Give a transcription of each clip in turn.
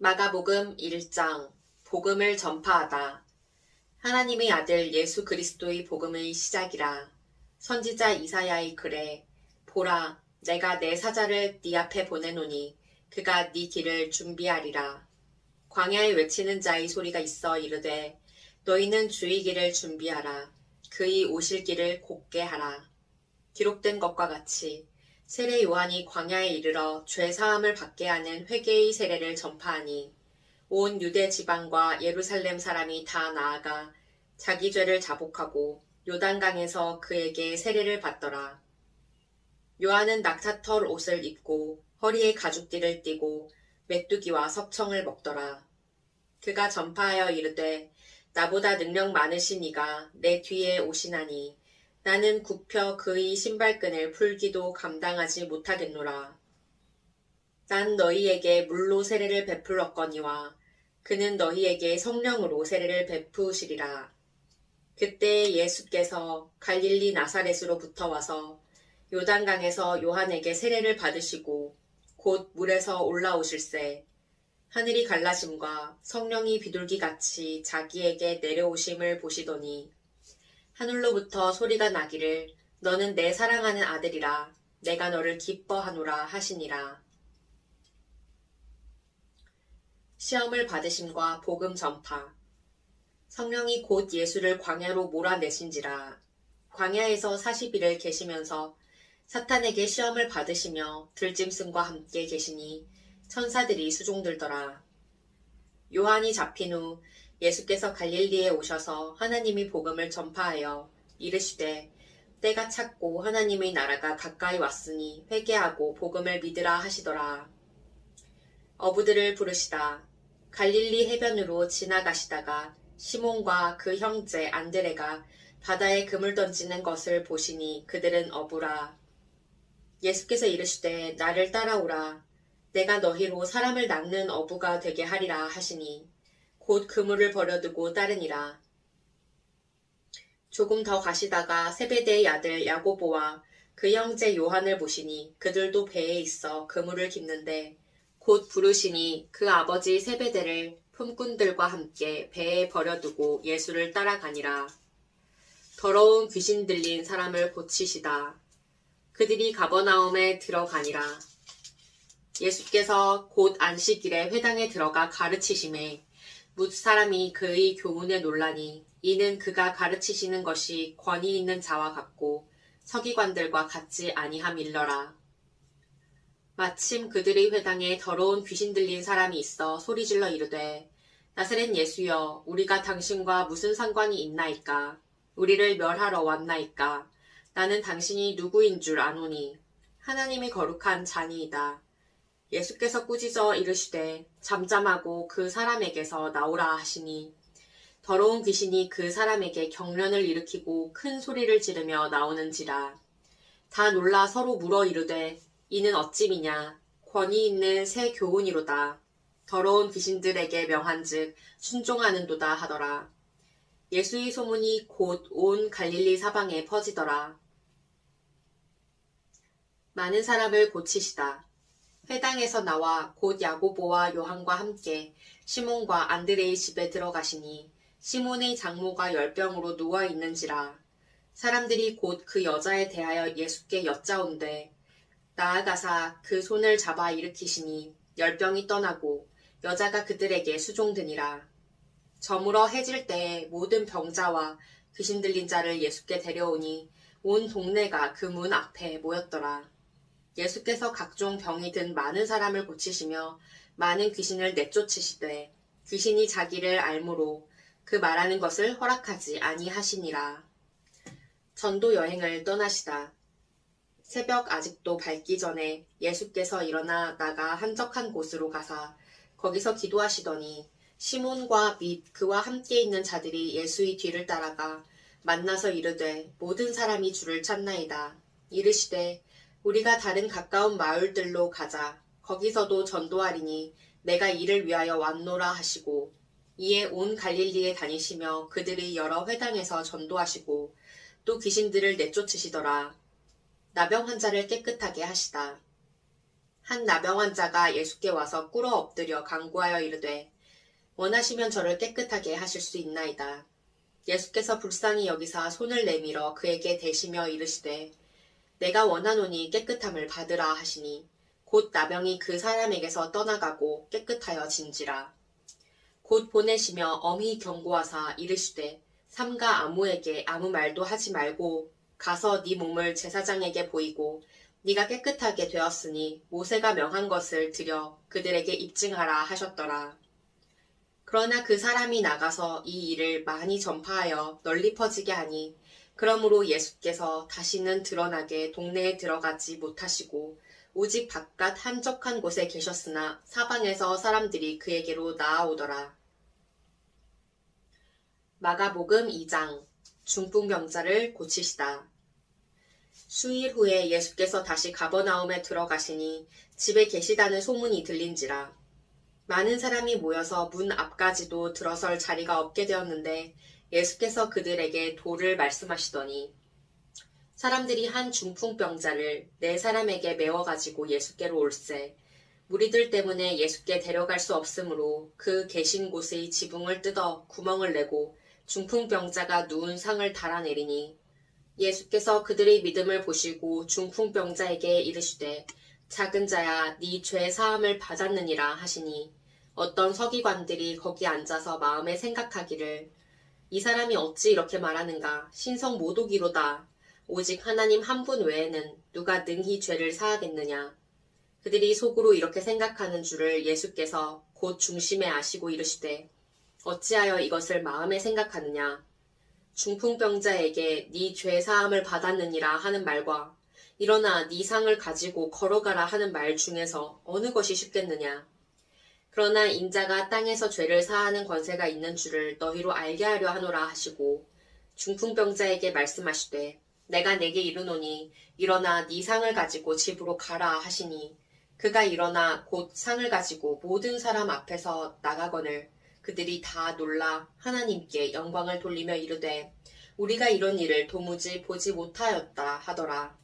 마가복음 1장 복음을 전파하다. 하나님의 아들 예수 그리스도의 복음의 시작이라. 선지자 이사야의 글에 보라, 내가 내 사자를 네 앞에 보내노니 그가 네 길을 준비하리라. 광야에 외치는 자의 소리가 있어 이르되 너희는 주의 길을 준비하라. 그의 오실 길을 곧게 하라. 기록된 것과 같이 세례 요한이 광야에 이르러 죄 사함을 받게 하는 회개의 세례를 전파하니 온 유대 지방과 예루살렘 사람이 다 나아가 자기 죄를 자복하고 요단강에서 그에게 세례를 받더라. 요한은 낙타털 옷을 입고 허리에 가죽띠를 띠고 메뚜기와 석청을 먹더라. 그가 전파하여 이르되 나보다 능력 많으신 이가 내 뒤에 오시나니 나는 굽혀 그의 신발끈을 풀기도 감당하지 못하겠노라. 난 너희에게 물로 세례를 베풀었거니와 그는 너희에게 성령으로 세례를 베푸시리라. 그때 예수께서 갈릴리 나사렛으로부터 와서 요단강에서 요한에게 세례를 받으시고 곧 물에서 올라오실새 하늘이 갈라짐과 성령이 비둘기같이 자기에게 내려오심을 보시더니 하늘로부터 소리가 나기를 너는 내 사랑하는 아들이라 내가 너를 기뻐하노라 하시니라. 시험을 받으심과 복음 전파. 성령이 곧 예수를 광야로 몰아내신지라. 광야에서 40일을 계시면서 사탄에게 시험을 받으시며 들짐승과 함께 계시니 천사들이 수종들더라. 요한이 잡힌 후 예수께서 갈릴리에 오셔서 하나님의 복음을 전파하여 이르시되 때가 찼고 하나님의 나라가 가까이 왔으니 회개하고 복음을 믿으라 하시더라. 어부들을 부르시다. 갈릴리 해변으로 지나가시다가 시몬과 그 형제 안드레가 바다에 금을 던지는 것을 보시니 그들은 어부라. 예수께서 이르시되 나를 따라오라. 내가 너희로 사람을 낚는 어부가 되게 하리라 하시니 곧 그물을 버려두고 따르니라. 조금 더 가시다가 세베대의 아들 야고보와 그 형제 요한을 보시니 그들도 배에 있어 그물을 깁는데 곧 부르시니 그 아버지 세베대를 품꾼들과 함께 배에 버려두고 예수를 따라가니라. 더러운 귀신 들린 사람을 고치시다. 그들이 가버나움에 들어가니라. 예수께서 곧 안식일에 회당에 들어가 가르치심에 뭇 사람이 그의 교훈에 놀라니 이는 그가 가르치시는 것이 권위 있는 자와 같고 서기관들과 같지 아니함일러라. 마침 그들의 회당에 더러운 귀신 들린 사람이 있어 소리질러 이르되 나사렛 예수여 우리가 당신과 무슨 상관이 있나이까. 우리를 멸하러 왔나이까. 나는 당신이 누구인 줄 아노니 하나님이 거룩한 자니이다. 예수께서 꾸짖어 이르시되 잠잠하고 그 사람에게서 나오라 하시니 더러운 귀신이 그 사람에게 경련을 일으키고 큰 소리를 지르며 나오는지라. 다 놀라 서로 물어 이르되 이는 어찌미냐. 권위 있는 새 교훈이로다. 더러운 귀신들에게 명한즉 순종하는도다 하더라. 예수의 소문이 곧 온 갈릴리 사방에 퍼지더라. 많은 사람을 고치시다. 회당에서 나와 곧 야고보와 요한과 함께 시몬과 안드레의 집에 들어가시니 시몬의 장모가 열병으로 누워 있는지라. 사람들이 곧 그 여자에 대하여 예수께 여짜온대 나아가사 그 손을 잡아 일으키시니 열병이 떠나고 여자가 그들에게 수종드니라. 저물어 해질 때에 모든 병자와 귀신 들린 자를 예수께 데려오니 온 동네가 그 문 앞에 모였더라. 예수께서 각종 병이 든 많은 사람을 고치시며 많은 귀신을 내쫓으시되 귀신이 자기를 알므로 그 말하는 것을 허락하지 아니하시니라. 전도 여행을 떠나시다. 새벽 아직도 밝기 전에 예수께서 일어나 나가 한적한 곳으로 가사 거기서 기도하시더니 시몬과 및 그와 함께 있는 자들이 예수의 뒤를 따라가 만나서 이르되 모든 사람이 주를 찾나이다. 이르시되 우리가 다른 가까운 마을들로 가자. 거기서도 전도하리니 내가 이를 위하여 왔노라 하시고 이에 온 갈릴리에 다니시며 그들의 여러 회당에서 전도하시고 또 귀신들을 내쫓으시더라. 나병 환자를 깨끗하게 하시다. 한 나병 환자가 예수께 와서 꿇어 엎드려 간구하여 이르되 원하시면 저를 깨끗하게 하실 수 있나이다. 예수께서 불쌍히 여기사 손을 내밀어 그에게 대시며 이르시되 내가 원하노니 깨끗함을 받으라 하시니 곧 나병이 그 사람에게서 떠나가고 깨끗하여 진지라. 곧 보내시며 엄히 경고하사 이르시되 삼가 아무에게 아무 말도 하지 말고 가서 네 몸을 제사장에게 보이고 네가 깨끗하게 되었으니 모세가 명한 것을 드려 그들에게 입증하라 하셨더라. 그러나 그 사람이 나가서 이 일을 많이 전파하여 널리 퍼지게 하니 그러므로 예수께서 다시는 드러나게 동네에 들어가지 못하시고 오직 바깥 한적한 곳에 계셨으나 사방에서 사람들이 그에게로 나아오더라. 마가복음 2장 중풍병자를 고치시다. 수일 후에 예수께서 다시 가버나움에 들어가시니 집에 계시다는 소문이 들린지라. 많은 사람이 모여서 문 앞까지도 들어설 자리가 없게 되었는데 예수께서 그들에게 도를 말씀하시더니 사람들이 한 중풍병자를 4사람에게 메워가지고 예수께로 올세 무리들 때문에 예수께 데려갈 수 없으므로 그 계신 곳의 지붕을 뜯어 구멍을 내고 중풍병자가 누운 상을 달아내리니 예수께서 그들의 믿음을 보시고 중풍병자에게 이르시되 작은 자야 네 죄 사함을 받았느니라 하시니 어떤 서기관들이 거기 앉아서 마음에 생각하기를 이 사람이 어찌 이렇게 말하는가 신성 모독이로다 오직 하나님 한 분 외에는 누가 능히 죄를 사하겠느냐. 그들이 속으로 이렇게 생각하는 줄을 예수께서 곧 중심에 아시고 이르시되 어찌하여 이것을 마음에 생각하느냐. 중풍병자에게 네 죄 사함을 받았느니라 하는 말과 일어나 네 상을 가지고 걸어가라 하는 말 중에서 어느 것이 쉽겠느냐. 그러나 인자가 땅에서 죄를 사하는 권세가 있는 줄을 너희로 알게 하려 하노라 하시고 중풍병자에게 말씀하시되 내가 내게 이르노니 일어나 네 상을 가지고 집으로 가라 하시니 그가 일어나 곧 상을 가지고 모든 사람 앞에서 나가거늘 그들이 다 놀라 하나님께 영광을 돌리며 이르되 우리가 이런 일을 도무지 보지 못하였다 하더라.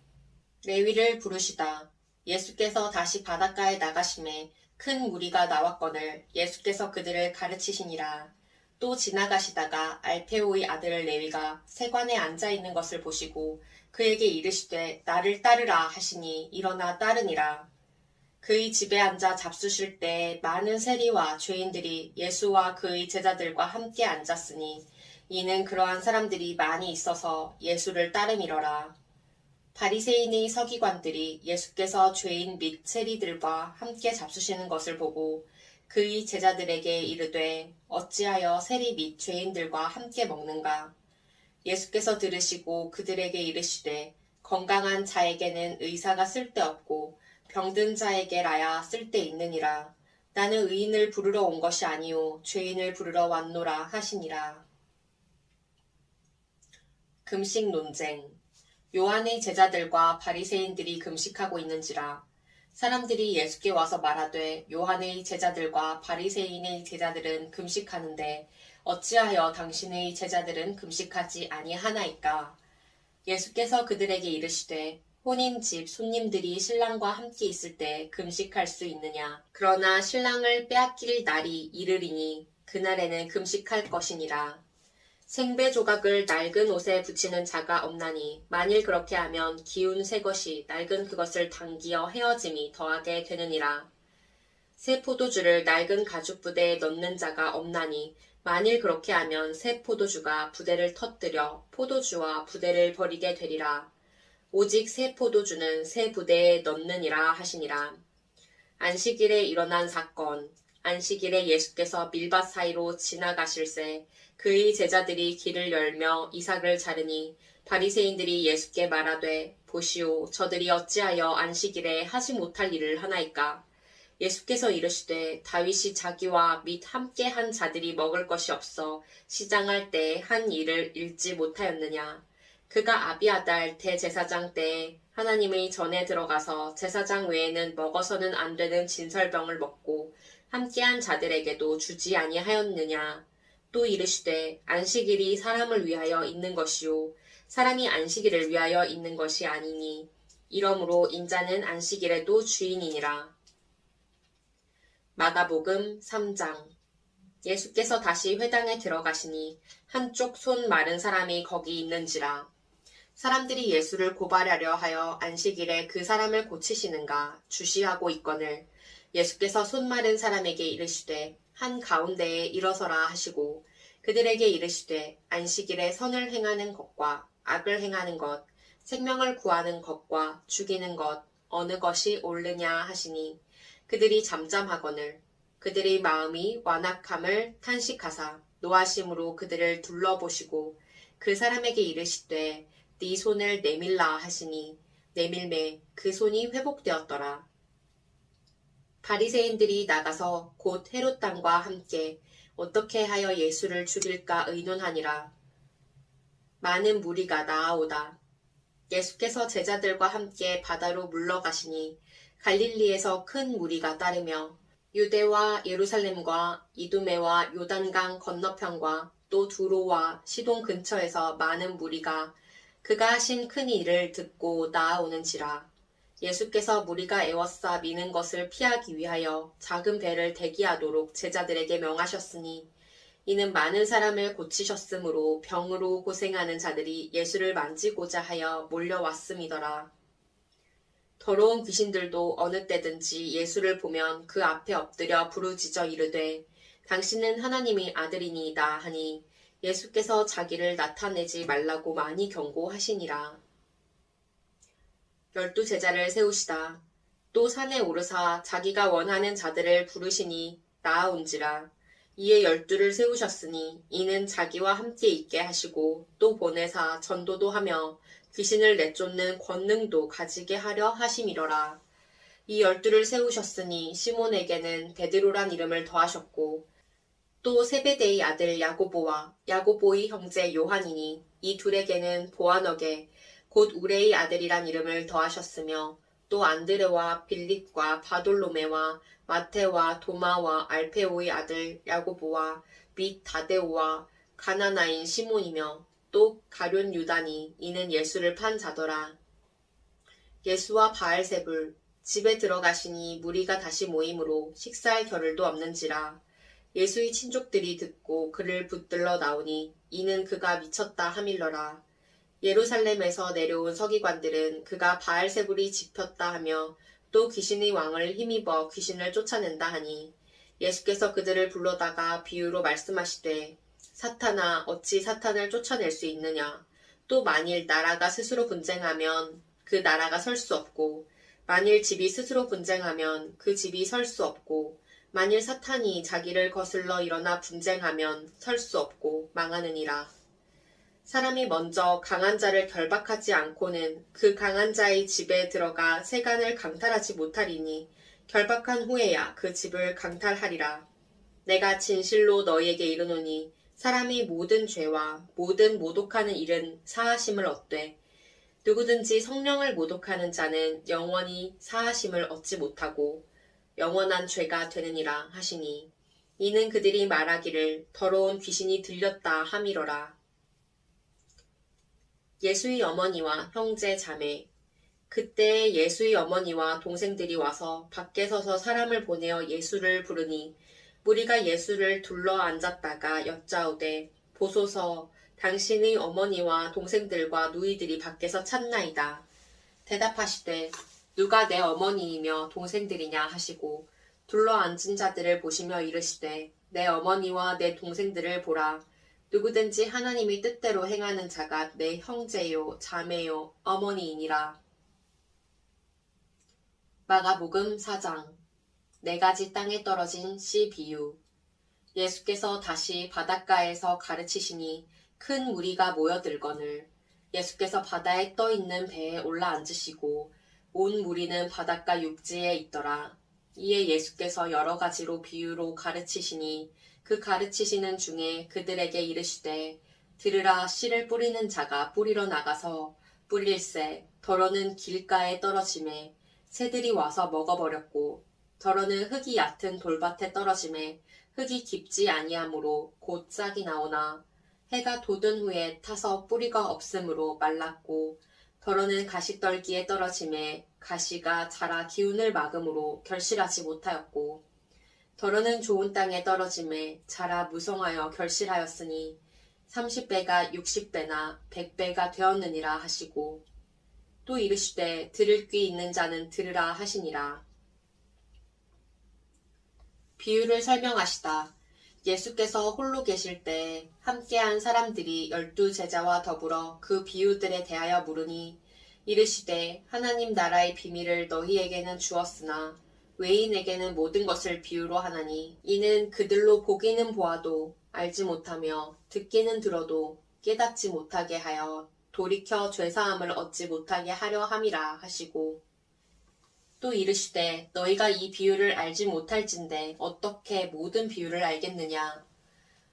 레위를 부르시다. 예수께서 다시 바닷가에 나가심에 큰 무리가 나왔거늘 예수께서 그들을 가르치시니라. 또 지나가시다가 알페오의 아들 레위가 세관에 앉아있는 것을 보시고 그에게 이르시되 나를 따르라 하시니 일어나 따르니라. 그의 집에 앉아 잡수실 때 많은 세리와 죄인들이 예수와 그의 제자들과 함께 앉았으니 이는 그러한 사람들이 많이 있어서 예수를 따름이러라. 바리새인의 서기관들이 예수께서 죄인 및 세리들과 함께 잡수시는 것을 보고 그의 제자들에게 이르되 어찌하여 세리 및 죄인들과 함께 먹는가. 예수께서 들으시고 그들에게 이르시되 건강한 자에게는 의사가 쓸데없고 병든 자에게라야 쓸데있느니라. 나는 의인을 부르러 온 것이 아니요 죄인을 부르러 왔노라 하시니라. 금식 논쟁. 요한의 제자들과 바리새인들이 금식하고 있는지라. 사람들이 예수께 와서 말하되 요한의 제자들과 바리새인의 제자들은 금식하는데 어찌하여 당신의 제자들은 금식하지 아니하나이까. 예수께서 그들에게 이르시되 혼인집 손님들이 신랑과 함께 있을 때 금식할 수 있느냐. 그러나 신랑을 빼앗길 날이 이르리니 그날에는 금식할 것이니라. 생배 조각을 낡은 옷에 붙이는 자가 없나니 만일 그렇게 하면 기운 새 것이 낡은 그것을 당기어 헤어짐이 더하게 되느니라. 새 포도주를 낡은 가죽 부대에 넣는 자가 없나니 만일 그렇게 하면 새 포도주가 부대를 터뜨려 포도주와 부대를 버리게 되리라. 오직 새 포도주는 새 부대에 넣느니라 하시니라. 안식일에 일어난 사건. 안식일에 예수께서 밀밭 사이로 지나가실새 그의 제자들이 길을 열며 이삭을 자르니 바리새인들이 예수께 말하되 보시오 저들이 어찌하여 안식일에 하지 못할 일을 하나이까. 예수께서 이르시되 다윗이 자기와 및 함께 한 자들이 먹을 것이 없어 시장할 때 한 일을 잃지 못하였느냐. 그가 아비아달 대제사장 때에 하나님의 전에 들어가서 제사장 외에는 먹어서는 안 되는 진설병을 먹고 함께한 자들에게도 주지 아니하였느냐. 또 이르시되 안식일이 사람을 위하여 있는 것이요 사람이 안식일을 위하여 있는 것이 아니니 이러므로 인자는 안식일에도 주인이니라. 마가복음 3장. 예수께서 다시 회당에 들어가시니 한쪽 손 마른 사람이 거기 있는지라. 사람들이 예수를 고발하려 하여 안식일에 그 사람을 고치시는가 주시하고 있거늘 예수께서 손 마른 사람에게 이르시되 한 가운데에 일어서라 하시고 그들에게 이르시되 안식일에 선을 행하는 것과 악을 행하는 것, 생명을 구하는 것과 죽이는 것 어느 것이 옳으냐 하시니 그들이 잠잠하거늘 그들의 마음이 완악함을 탄식하사 노하심으로 그들을 둘러보시고 그 사람에게 이르시되 네 손을 내밀라 하시니 내밀매 그 손이 회복되었더라. 바리새인들이 나가서 곧 헤롯 당과 함께 어떻게 하여 예수를 죽일까 의논하니라. 많은 무리가 나아오다. 예수께서 제자들과 함께 바다로 물러가시니 갈릴리에서 큰 무리가 따르며 유대와 예루살렘과 이두메와 요단강 건너편과 또 두로와 시돈 근처에서 많은 무리가 그가 하신 큰 일을 듣고 나아오는지라. 예수께서 무리가 애워싸 미는 것을 피하기 위하여 작은 배를 대기하도록 제자들에게 명하셨으니 이는 많은 사람을 고치셨으므로 병으로 고생하는 자들이 예수를 만지고자 하여 몰려왔음이더라. 더러운 귀신들도 어느 때든지 예수를 보면 그 앞에 엎드려 부르짖어 이르되 당신은 하나님의 아들이니이다 하니 예수께서 자기를 나타내지 말라고 많이 경고하시니라. 12 제자를 세우시다. 또 산에 오르사 자기가 원하는 자들을 부르시니 나아온지라. 이에 12를 세우셨으니 이는 자기와 함께 있게 하시고 또 보내사 전도도 하며 귀신을 내쫓는 권능도 가지게 하려 하심이러라. 이 12를 세우셨으니 시몬에게는 베드로란 이름을 더하셨고 또 세베대의 아들 야고보와 야고보의 형제 요한이니 이 둘에게는 보아너게 곧 우레의 아들이란 이름을 더하셨으며 또 안드레와 빌립과 바돌로메와 마테와 도마와 알페오의 아들 야고보와 및 다데오와 가나나인 시몬이며 또 가룟 유다니 이는 예수를 판 자더라. 예수와 바알세불 집에 들어가시니 무리가 다시 모이므로 식사할 겨를도 없는지라. 예수의 친족들이 듣고 그를 붙들러 나오니 이는 그가 미쳤다 하밀러라. 예루살렘에서 내려온 서기관들은 그가 바알세불이 집혔다 하며 또 귀신의 왕을 힘입어 귀신을 쫓아낸다 하니 예수께서 그들을 불러다가 비유로 말씀하시되 사탄아 어찌 사탄을 쫓아낼 수 있느냐. 또 만일 나라가 스스로 분쟁하면 그 나라가 설 수 없고 만일 집이 스스로 분쟁하면 그 집이 설 수 없고 만일 사탄이 자기를 거슬러 일어나 분쟁하면 설 수 없고 망하느니라. 사람이 먼저 강한 자를 결박하지 않고는 그 강한 자의 집에 들어가 세간을 강탈하지 못하리니 결박한 후에야 그 집을 강탈하리라. 내가 진실로 너희에게 이르노니 사람이 모든 죄와 모든 모독하는 일은 사하심을 얻되 누구든지 성령을 모독하는 자는 영원히 사하심을 얻지 못하고 영원한 죄가 되느니라 하시니 이는 그들이 말하기를 더러운 귀신이 들렸다 함이러라. 예수의 어머니와 형제 자매. 그때 예수의 어머니와 동생들이 와서 밖에 서서 사람을 보내어 예수를 부르니 무리가 예수를 둘러 앉았다가 여짜오되 보소서 당신의 어머니와 동생들과 누이들이 밖에서 찾나이다. 대답하시되 누가 내 어머니이며 동생들이냐 하시고 둘러 앉은 자들을 보시며 이르시되 내 어머니와 내 동생들을 보라. 누구든지 하나님의 뜻대로 행하는 자가 내 형제요 자매요 어머니이니라. 마가복음 4장. 4가지 땅에 떨어진 씨 비유. 예수께서 다시 바닷가에서 가르치시니 큰 무리가 모여들거늘 예수께서 바다에 떠 있는 배에 올라 앉으시고 온 무리는 바닷가 육지에 있더라. 이에 예수께서 여러 가지로 비유로 가르치시니 그 가르치시는 중에 그들에게 이르시되 들으라. 씨를 뿌리는 자가 뿌리러 나가서 뿌릴새 더러는 길가에 떨어지매 새들이 와서 먹어버렸고 더러는 흙이 얕은 돌밭에 떨어지매 흙이 깊지 아니하므로 곧 싹이 나오나 해가 돋은 후에 타서 뿌리가 없으므로 말랐고 더러는 가시떨기에 떨어지매 가시가 자라 기운을 막음으로 결실하지 못하였고 더러는 좋은 땅에 떨어짐에 자라 무성하여 결실하였으니 30배가 60배나 100배가 되었느니라 하시고 또 이르시되 들을 귀 있는 자는 들으라 하시니라. 비유를 설명하시다. 예수께서 홀로 계실 때 함께한 사람들이 12제자와 더불어 그 비유들에 대하여 물으니 이르시되 하나님 나라의 비밀을 너희에게는 주었으나 외인에게는 모든 것을 비유로 하나니 이는 그들로 보기는 보아도 알지 못하며 듣기는 들어도 깨닫지 못하게 하여 돌이켜 죄사함을 얻지 못하게 하려 함이라 하시고 또 이르시되 너희가 이 비유를 알지 못할진대 어떻게 모든 비유를 알겠느냐.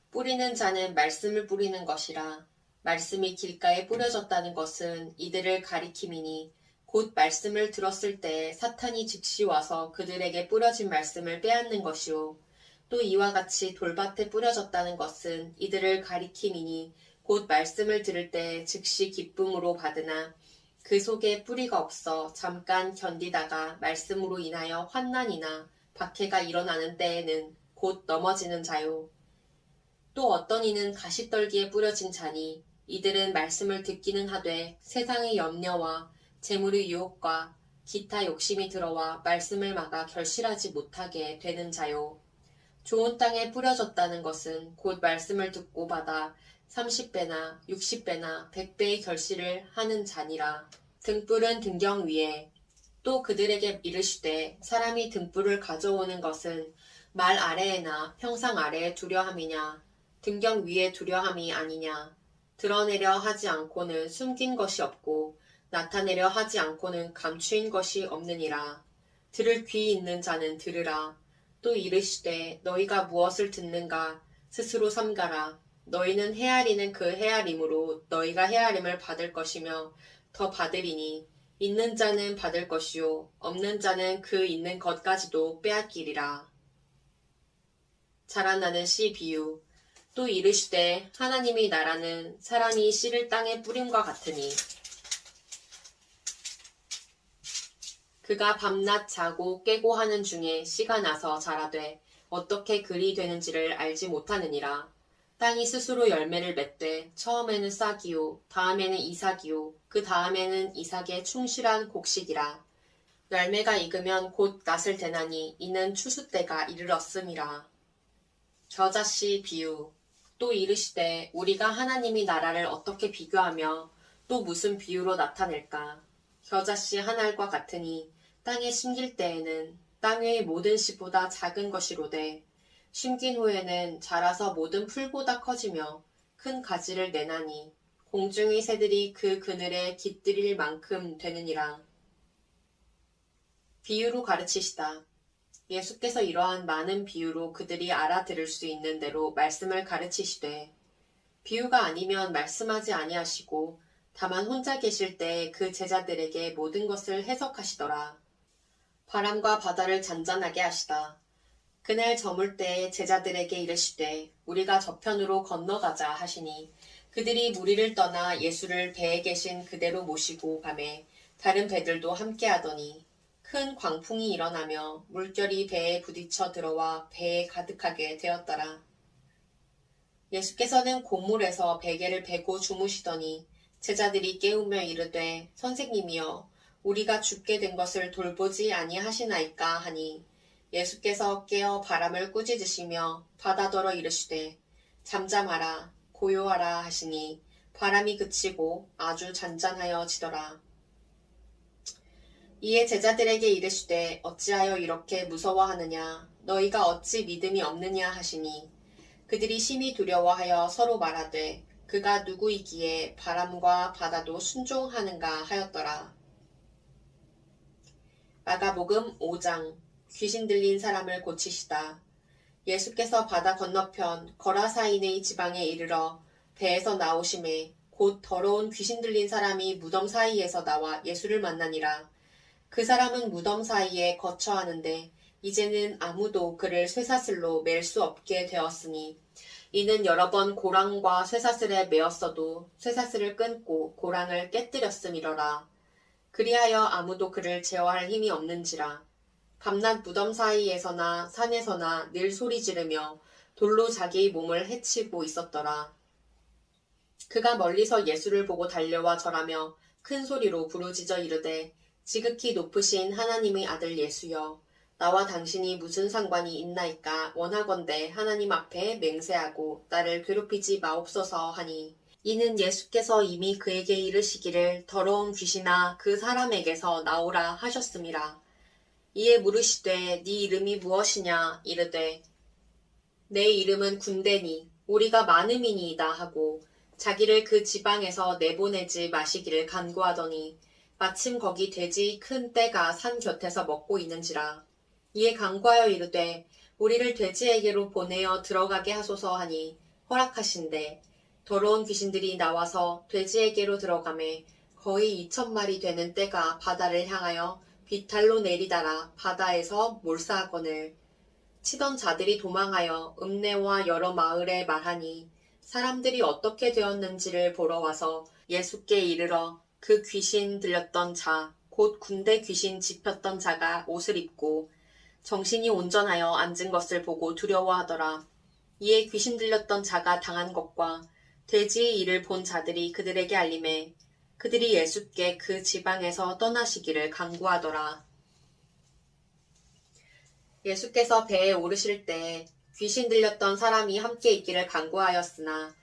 뿌리는 자는 말씀을 뿌리는 것이라. 말씀이 길가에 뿌려졌다는 것은 이들을 가리킴이니 곧 말씀을 들었을 때 사탄이 즉시 와서 그들에게 뿌려진 말씀을 빼앗는 것이요. 또 이와 같이 돌밭에 뿌려졌다는 것은 이들을 가리킴이니 곧 말씀을 들을 때 즉시 기쁨으로 받으나 그 속에 뿌리가 없어 잠깐 견디다가 말씀으로 인하여 환난이나 박해가 일어나는 때에는 곧 넘어지는 자요. 또 어떤 이는 가시떨기에 뿌려진 자니 이들은 말씀을 듣기는 하되 세상의 염려와 재물의 유혹과 기타 욕심이 들어와 말씀을 막아 결실하지 못하게 되는 자요. 좋은 땅에 뿌려졌다는 것은 곧 말씀을 듣고 받아 30배나 60배나 100배의 결실을 하는 자니라. 등불은 등경 위에 또 그들에게 이르시되 사람이 등불을 가져오는 것은 말 아래에나 평상 아래에 두려 함이냐 등경 위에 두려 함이 아니냐. 드러내려 하지 않고는 숨긴 것이 없고 나타내려 하지 않고는 감추인 것이 없느니라. 들을 귀 있는 자는 들으라. 또 이르시되 너희가 무엇을 듣는가 스스로 삼가라. 너희는 헤아리는 그 헤아림으로 너희가 헤아림을 받을 것이며 더 받으리니 있는 자는 받을 것이요 없는 자는 그 있는 것까지도 빼앗기리라. 자라나는 씨 비유. 또 이르시되 하나님의 나라는 사람이 씨를 땅에 뿌림과 같으니 그가 밤낮 자고 깨고 하는 중에 씨가 나서 자라되 어떻게 그리 되는지를 알지 못하느니라. 땅이 스스로 열매를 맺되 처음에는 싹이요 다음에는 이삭이요 그 다음에는 이삭의 충실한 곡식이라. 열매가 익으면 곧 낫을 대나니 이는 추수 때가 이르렀음이라. 겨자씨 비유. 또 이르시되 우리가 하나님의 나라를 어떻게 비교하며 또 무슨 비유로 나타낼까. 겨자씨 한 알과 같으니 땅에 심길 때에는 땅 위의 모든 씨보다 작은 것이로되 심긴 후에는 자라서 모든 풀보다 커지며 큰 가지를 내나니 공중의 새들이 그 그늘에 깃들일 만큼 되느니라. 비유로 가르치시다. 예수께서 이러한 많은 비유로 그들이 알아들을 수 있는 대로 말씀을 가르치시되 비유가 아니면 말씀하지 아니하시고 다만 혼자 계실 때 그 제자들에게 모든 것을 해석하시더라. 바람과 바다를 잔잔하게 하시다. 그날 저물 때에 제자들에게 이르시되 우리가 저편으로 건너가자 하시니 그들이 무리를 떠나 예수를 배에 계신 그대로 모시고 가매 다른 배들도 함께하더니 큰 광풍이 일어나며 물결이 배에 부딪혀 들어와 배에 가득하게 되었더라. 예수께서는 곡물에서 베개를 베고 주무시더니 제자들이 깨우며 이르되 선생님이여 우리가 죽게 된 것을 돌보지 아니하시나이까 하니 예수께서 깨어 바람을 꾸짖으시며 바다더러 이르시되 잠잠하라 고요하라 하시니 바람이 그치고 아주 잔잔하여지더라. 이에 제자들에게 이르시되 어찌하여 이렇게 무서워하느냐 너희가 어찌 믿음이 없느냐 하시니 그들이 심히 두려워하여 서로 말하되 그가 누구이기에 바람과 바다도 순종하는가 하였더라. 마가복음 5장. 귀신 들린 사람을 고치시다. 예수께서 바다 건너편 거라사인의 지방에 이르러 배에서 나오심에 곧 더러운 귀신 들린 사람이 무덤 사이에서 나와 예수를 만나니라. 그 사람은 무덤 사이에 거처하는데 이제는 아무도 그를 쇠사슬로 맬 수 없게 되었으니 이는 여러 번 고랑과 쇠사슬에 매었어도 쇠사슬을 끊고 고랑을 깨뜨렸음이러라. 그리하여 아무도 그를 제어할 힘이 없는지라. 밤낮 무덤 사이에서나 산에서나 늘 소리 지르며 돌로 자기 몸을 해치고 있었더라. 그가 멀리서 예수를 보고 달려와 절하며 큰 소리로 부르짖어 이르되 지극히 높으신 하나님의 아들 예수여 나와 당신이 무슨 상관이 있나이까 원하건대 하나님 앞에 맹세하고 나를 괴롭히지 마옵소서 하니 이는 예수께서 이미 그에게 이르시기를 더러운 귀신아 그 사람에게서 나오라 하셨음이라. 이에 물으시되 네 이름이 무엇이냐 이르되 내 이름은 군대니 우리가 많음이니이다 하고 자기를 그 지방에서 내보내지 마시기를 간구하더니 마침 거기 돼지 큰 떼가 산 곁에서 먹고 있는지라. 이에 간구하여 이르되 우리를 돼지에게로 보내어 들어가게 하소서 하니 허락하신대 더러운 귀신들이 나와서 돼지에게로 들어가매 거의 2,000마리 되는 떼가 바다를 향하여 비탈로 내리다라 바다에서 몰사하거늘 치던 자들이 도망하여 읍내와 여러 마을에 말하니 사람들이 어떻게 되었는지를 보러 와서 예수께 이르러 그 귀신 들렸던 자, 곧 군대 귀신 집혔던 자가 옷을 입고 정신이 온전하여 앉은 것을 보고 두려워하더라. 이에 귀신 들렸던 자가 당한 것과 돼지의 일을 본 자들이 그들에게 알림해 그들이 예수께 그 지방에서 떠나시기를 간구하더라. 예수께서 배에 오르실 때 귀신 들렸던 사람이 함께 있기를 간구하였으나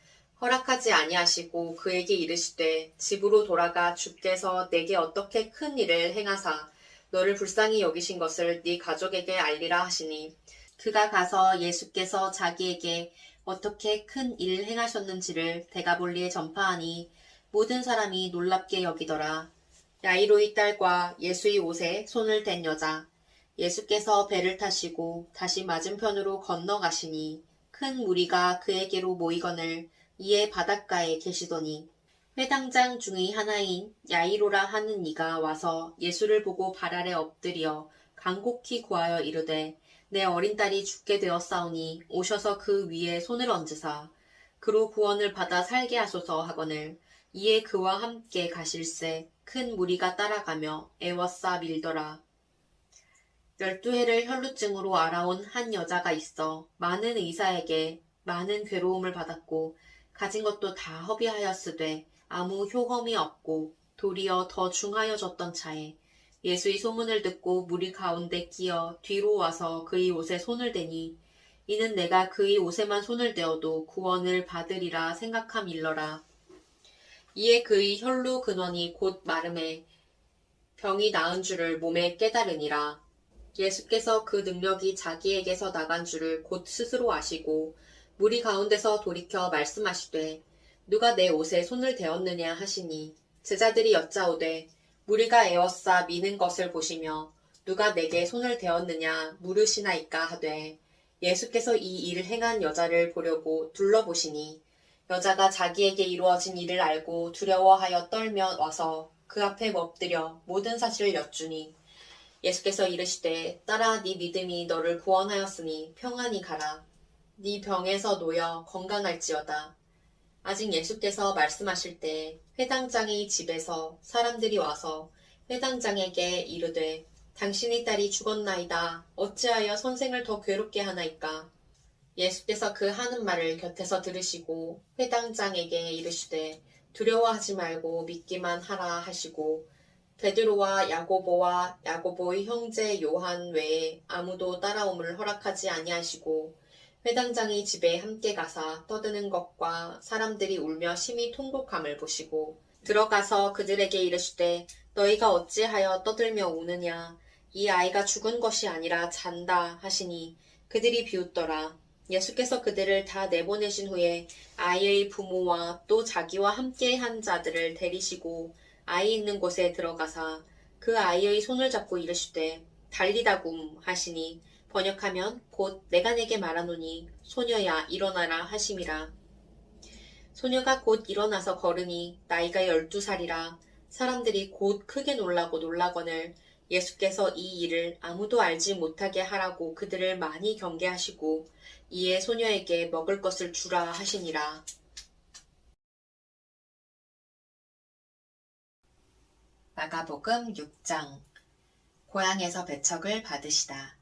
허락하지 아니하시고 그에게 이르시되 집으로 돌아가 주께서 내게 어떻게 큰 일을 행하사 너를 불쌍히 여기신 것을 네 가족에게 알리라 하시니 그가 가서 예수께서 자기에게 어떻게 큰 일 행하셨는지를 데가볼리에 전파하니 모든 사람이 놀랍게 여기더라. 야이로의 딸과 예수의 옷에 손을 댄 여자 예수께서 배를 타시고 다시 맞은편으로 건너가시니 큰 무리가 그에게로 모이거늘 이에 바닷가에 계시더니 회당장 중의 하나인 야이로라 하는 이가 와서 예수를 보고 발 아래 엎드려 간곡히 구하여 이르되 내 어린 딸이 죽게 되었사오니 오셔서 그 위에 손을 얹으사 그로 구원을 받아 살게 하소서 하거늘 이에 그와 함께 가실새 큰 무리가 따라가며 애워싸 밀더라. 12해를 혈루증으로 알아온 한 여자가 있어 많은 의사에게 많은 괴로움을 받았고 가진 것도 다 허비하였으되 아무 효험이 없고 도리어 더 중하여졌던 차에 예수의 소문을 듣고 무리 가운데 끼어 뒤로 와서 그의 옷에 손을 대니 이는 내가 그의 옷에만 손을 대어도 구원을 받으리라 생각함일러라. 이에 그의 혈루 근원이 곧 마름에 병이 나은 줄을 몸에 깨달으니라. 예수께서 그 능력이 자기에게서 나간 줄을 곧 스스로 아시고 무리 가운데서 돌이켜 말씀하시되 누가 내 옷에 손을 대었느냐 하시니 제자들이 여짜오되 무리가 에워싸 미는 것을 보시며 누가 내게 손을 대었느냐 물으시나이까 하되 예수께서 이 일을 행한 여자를 보려고 둘러보시니 여자가 자기에게 이루어진 일을 알고 두려워하여 떨며 와서 그 앞에 엎드려 모든 사실을 여쭈니 예수께서 이르시되 딸아 네 믿음이 너를 구원하였으니 평안히 가라. 네 병에서 놓여 건강할지어다. 아직 예수께서 말씀하실 때 회당장의 집에서 사람들이 와서 회당장에게 이르되 당신의 딸이 죽었나이다. 어찌하여 선생을 더 괴롭게 하나이까. 예수께서 그 하는 말을 곁에서 들으시고 회당장에게 이르시되 두려워하지 말고 믿기만 하라 하시고 베드로와 야고보와 야고보의 형제 요한 외에 아무도 따라옴을 허락하지 아니하시고 회당장의 집에 함께 가사 떠드는 것과 사람들이 울며 심히 통곡함을 보시고 들어가서 그들에게 이르시되 너희가 어찌하여 떠들며 우느냐 이 아이가 죽은 것이 아니라 잔다 하시니 그들이 비웃더라. 예수께서 그들을 다 내보내신 후에 아이의 부모와 또 자기와 함께 한 자들을 데리시고 아이 있는 곳에 들어가사 그 아이의 손을 잡고 이르시되 달리다굼 하시니 번역하면 곧 내가 내게 말하노니 소녀야 일어나라 하심이라. 소녀가 곧 일어나서 걸으니 나이가 12살이라 사람들이 곧 크게 놀라고 놀라거늘 예수께서 이 일을 아무도 알지 못하게 하라고 그들을 많이 경계하시고 이에 소녀에게 먹을 것을 주라 하시니라. 마가복음 6장. 고향에서 배척을 받으시다.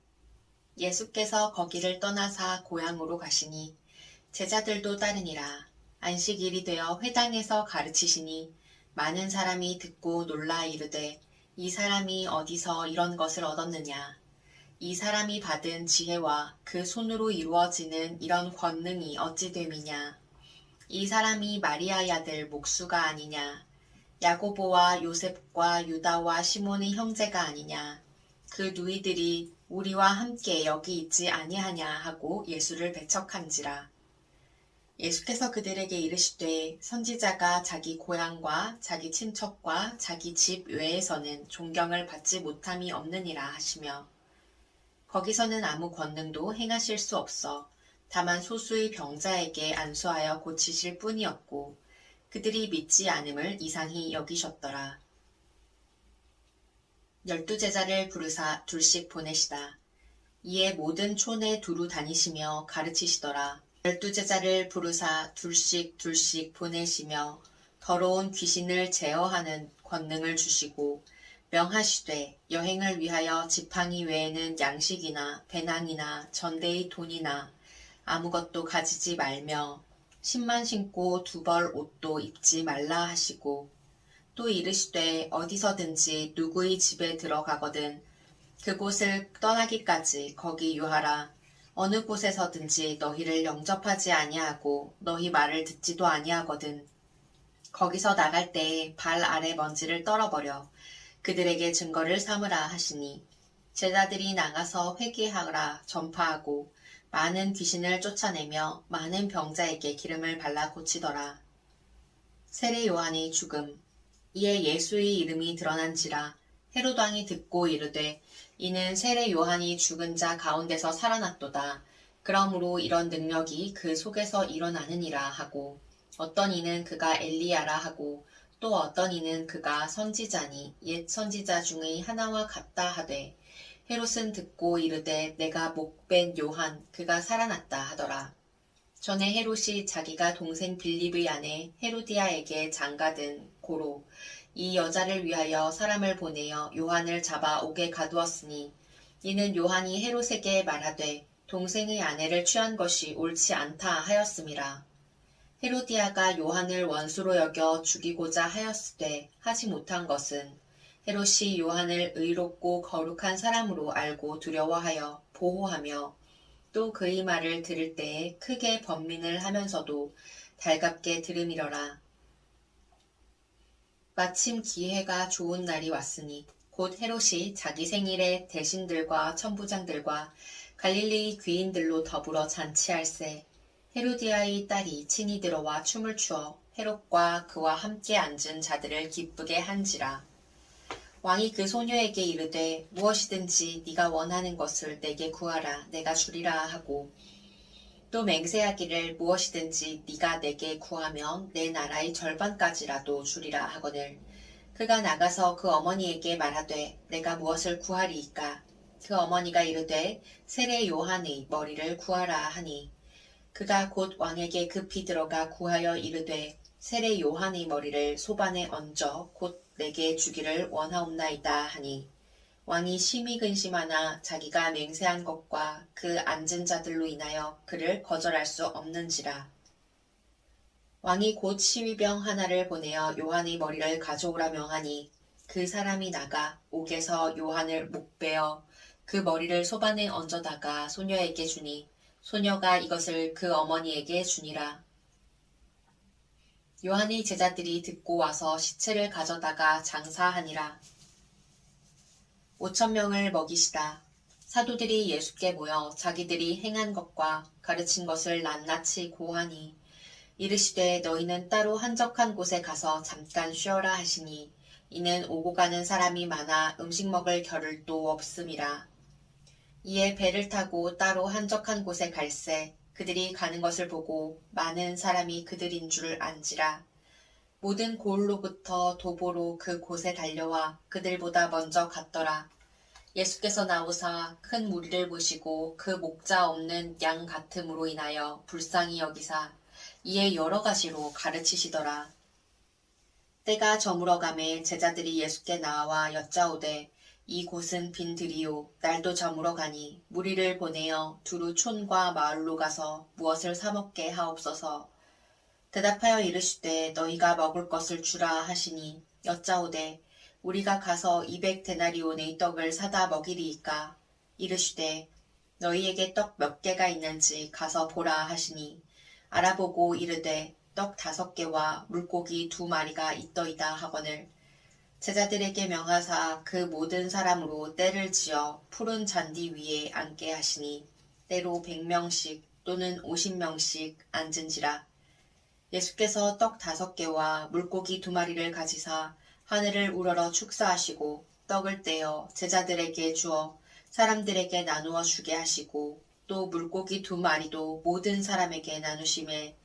예수께서 거기를 떠나사 고향으로 가시니 제자들도 따르니라. 안식일이 되어 회당에서 가르치시니 많은 사람이 듣고 놀라 이르되 이 사람이 어디서 이런 것을 얻었느냐. 이 사람이 받은 지혜와 그 손으로 이루어지는 이런 권능이 어찌 됨이냐. 이 사람이 마리아의 아들 목수가 아니냐. 야고보와 요셉과 유다와 시몬의 형제가 아니냐. 그 누이들이 우리와 함께 여기 있지 아니하냐 하고 예수를 배척한지라. 예수께서 그들에게 이르시되 선지자가 자기 고향과 자기 친척과 자기 집 외에서는 존경을 받지 못함이 없느니라 하시며 거기서는 아무 권능도 행하실 수 없어 다만 소수의 병자에게 안수하여 고치실 뿐이었고 그들이 믿지 않음을 이상히 여기셨더라. 12제자를 부르사 둘씩 보내시다. 이에 모든 촌에 두루 다니시며 가르치시더라. 12제자를 부르사 둘씩 보내시며 더러운 귀신을 제어하는 권능을 주시고 명하시되 여행을 위하여 지팡이 외에는 양식이나 배낭이나 전대의 돈이나 아무것도 가지지 말며 신만 신고 2벌 옷도 입지 말라 하시고 또 이르시되 어디서든지 누구의 집에 들어가거든 그곳을 떠나기까지 거기 유하라. 어느 곳에서든지 너희를 영접하지 아니하고 너희 말을 듣지도 아니하거든. 거기서 나갈 때에 발 아래 먼지를 떨어버려 그들에게 증거를 삼으라 하시니 제자들이 나가서 회개하라 전파하고 많은 귀신을 쫓아내며 많은 병자에게 기름을 발라 고치더라. 세례 요한의 죽음. 이에 예수의 이름이 드러난지라 헤롯 왕이 듣고 이르되 이는 세례 요한이 죽은 자 가운데서 살아났도다. 그러므로 이런 능력이 그 속에서 일어나느니라 하고 어떤 이는 그가 엘리야라 하고 또 어떤 이는 그가 선지자니 옛 선지자 중의 하나와 같다 하되 헤롯은 듣고 이르되 내가 목벤 요한 그가 살아났다 하더라. 전에 헤롯이 자기가 동생 빌립의 아내 헤로디아에게 장가든 고로 이 여자를 위하여 사람을 보내어 요한을 잡아 옥에 가두었으니 이는 요한이 헤롯에게 말하되 동생의 아내를 취한 것이 옳지 않다 하였음이라. 헤로디아가 요한을 원수로 여겨 죽이고자 하였으되 하지 못한 것은 헤롯이 요한을 의롭고 거룩한 사람으로 알고 두려워하여 보호하며 또 그의 말을 들을 때에 크게 번민을 하면서도 달갑게 들음이러라. 마침 기회가 좋은 날이 왔으니 곧 헤롯이 자기 생일에 대신들과 천부장들과 갈릴리 귀인들로 더불어 잔치할세 헤로디아의 딸이 친히 들어와 춤을 추어 헤롯과 그와 함께 앉은 자들을 기쁘게 한지라. 왕이 그 소녀에게 이르되 무엇이든지 네가 원하는 것을 내게 구하라 내가 주리라 하고 또 맹세하기를 무엇이든지 네가 내게 구하면 내 나라의 절반까지라도 주리라 하거늘 그가 나가서 그 어머니에게 말하되 내가 무엇을 구하리이까 그 어머니가 이르되 세례 요한의 머리를 구하라 하니 그가 곧 왕에게 급히 들어가 구하여 이르되 세례 요한의 머리를 소반에 얹어 곧 내게 주기를 원하옵나이다 하니 왕이 심히 근심하나 자기가 맹세한 것과 그 앉은 자들로 인하여 그를 거절할 수 없는지라. 왕이 곧 시위병 하나를 보내어 요한의 머리를 가져오라 명하니 그 사람이 나가 옥에서 요한을 목베어 그 머리를 소반에 얹어다가 소녀에게 주니 소녀가 이것을 그 어머니에게 주니라. 요한의 제자들이 듣고 와서 시체를 가져다가 장사하니라. 5,000명을 먹이시다. 사도들이 예수께 모여 자기들이 행한 것과 가르친 것을 낱낱이 고하니 이르시되 너희는 따로 한적한 곳에 가서 잠깐 쉬어라 하시니 이는 오고 가는 사람이 많아 음식 먹을 겨를도 없음이라. 이에 배를 타고 따로 한적한 곳에 갈새 그들이 가는 것을 보고 많은 사람이 그들인 줄 안지라. 모든 고을로부터 도보로 그 곳에 달려와 그들보다 먼저 갔더라. 예수께서 나오사 큰 무리를 보시고 그 목자 없는 양 같음으로 인하여 불쌍히 여기사 이에 여러 가지로 가르치시더라. 때가 저물어 가매 제자들이 예수께 나와 여짜오되 이곳은 빈 들이요 날도 저물어 가니 무리를 보내어 두루 촌과 마을로 가서 무엇을 사 먹게 하옵소서. 대답하여 이르시되 너희가 먹을 것을 주라 하시니 여짜오되 우리가 가서 200데나리온의 떡을 사다 먹이리이까. 이르시되 너희에게 떡 몇 개가 있는지 가서 보라 하시니 알아보고 이르되 떡 5개와 물고기 2마리가 있더이다 하거늘 제자들에게 명하사 그 모든 사람으로 떼를 지어 푸른 잔디 위에 앉게 하시니 때로 100명씩 또는 50명씩 앉은지라. 예수께서 떡 5개와 물고기 2마리를 가지사 하늘을 우러러 축사하시고 떡을 떼어 제자들에게 주어 사람들에게 나누어 주게 하시고 또 물고기 2마리도 모든 사람에게 나누심에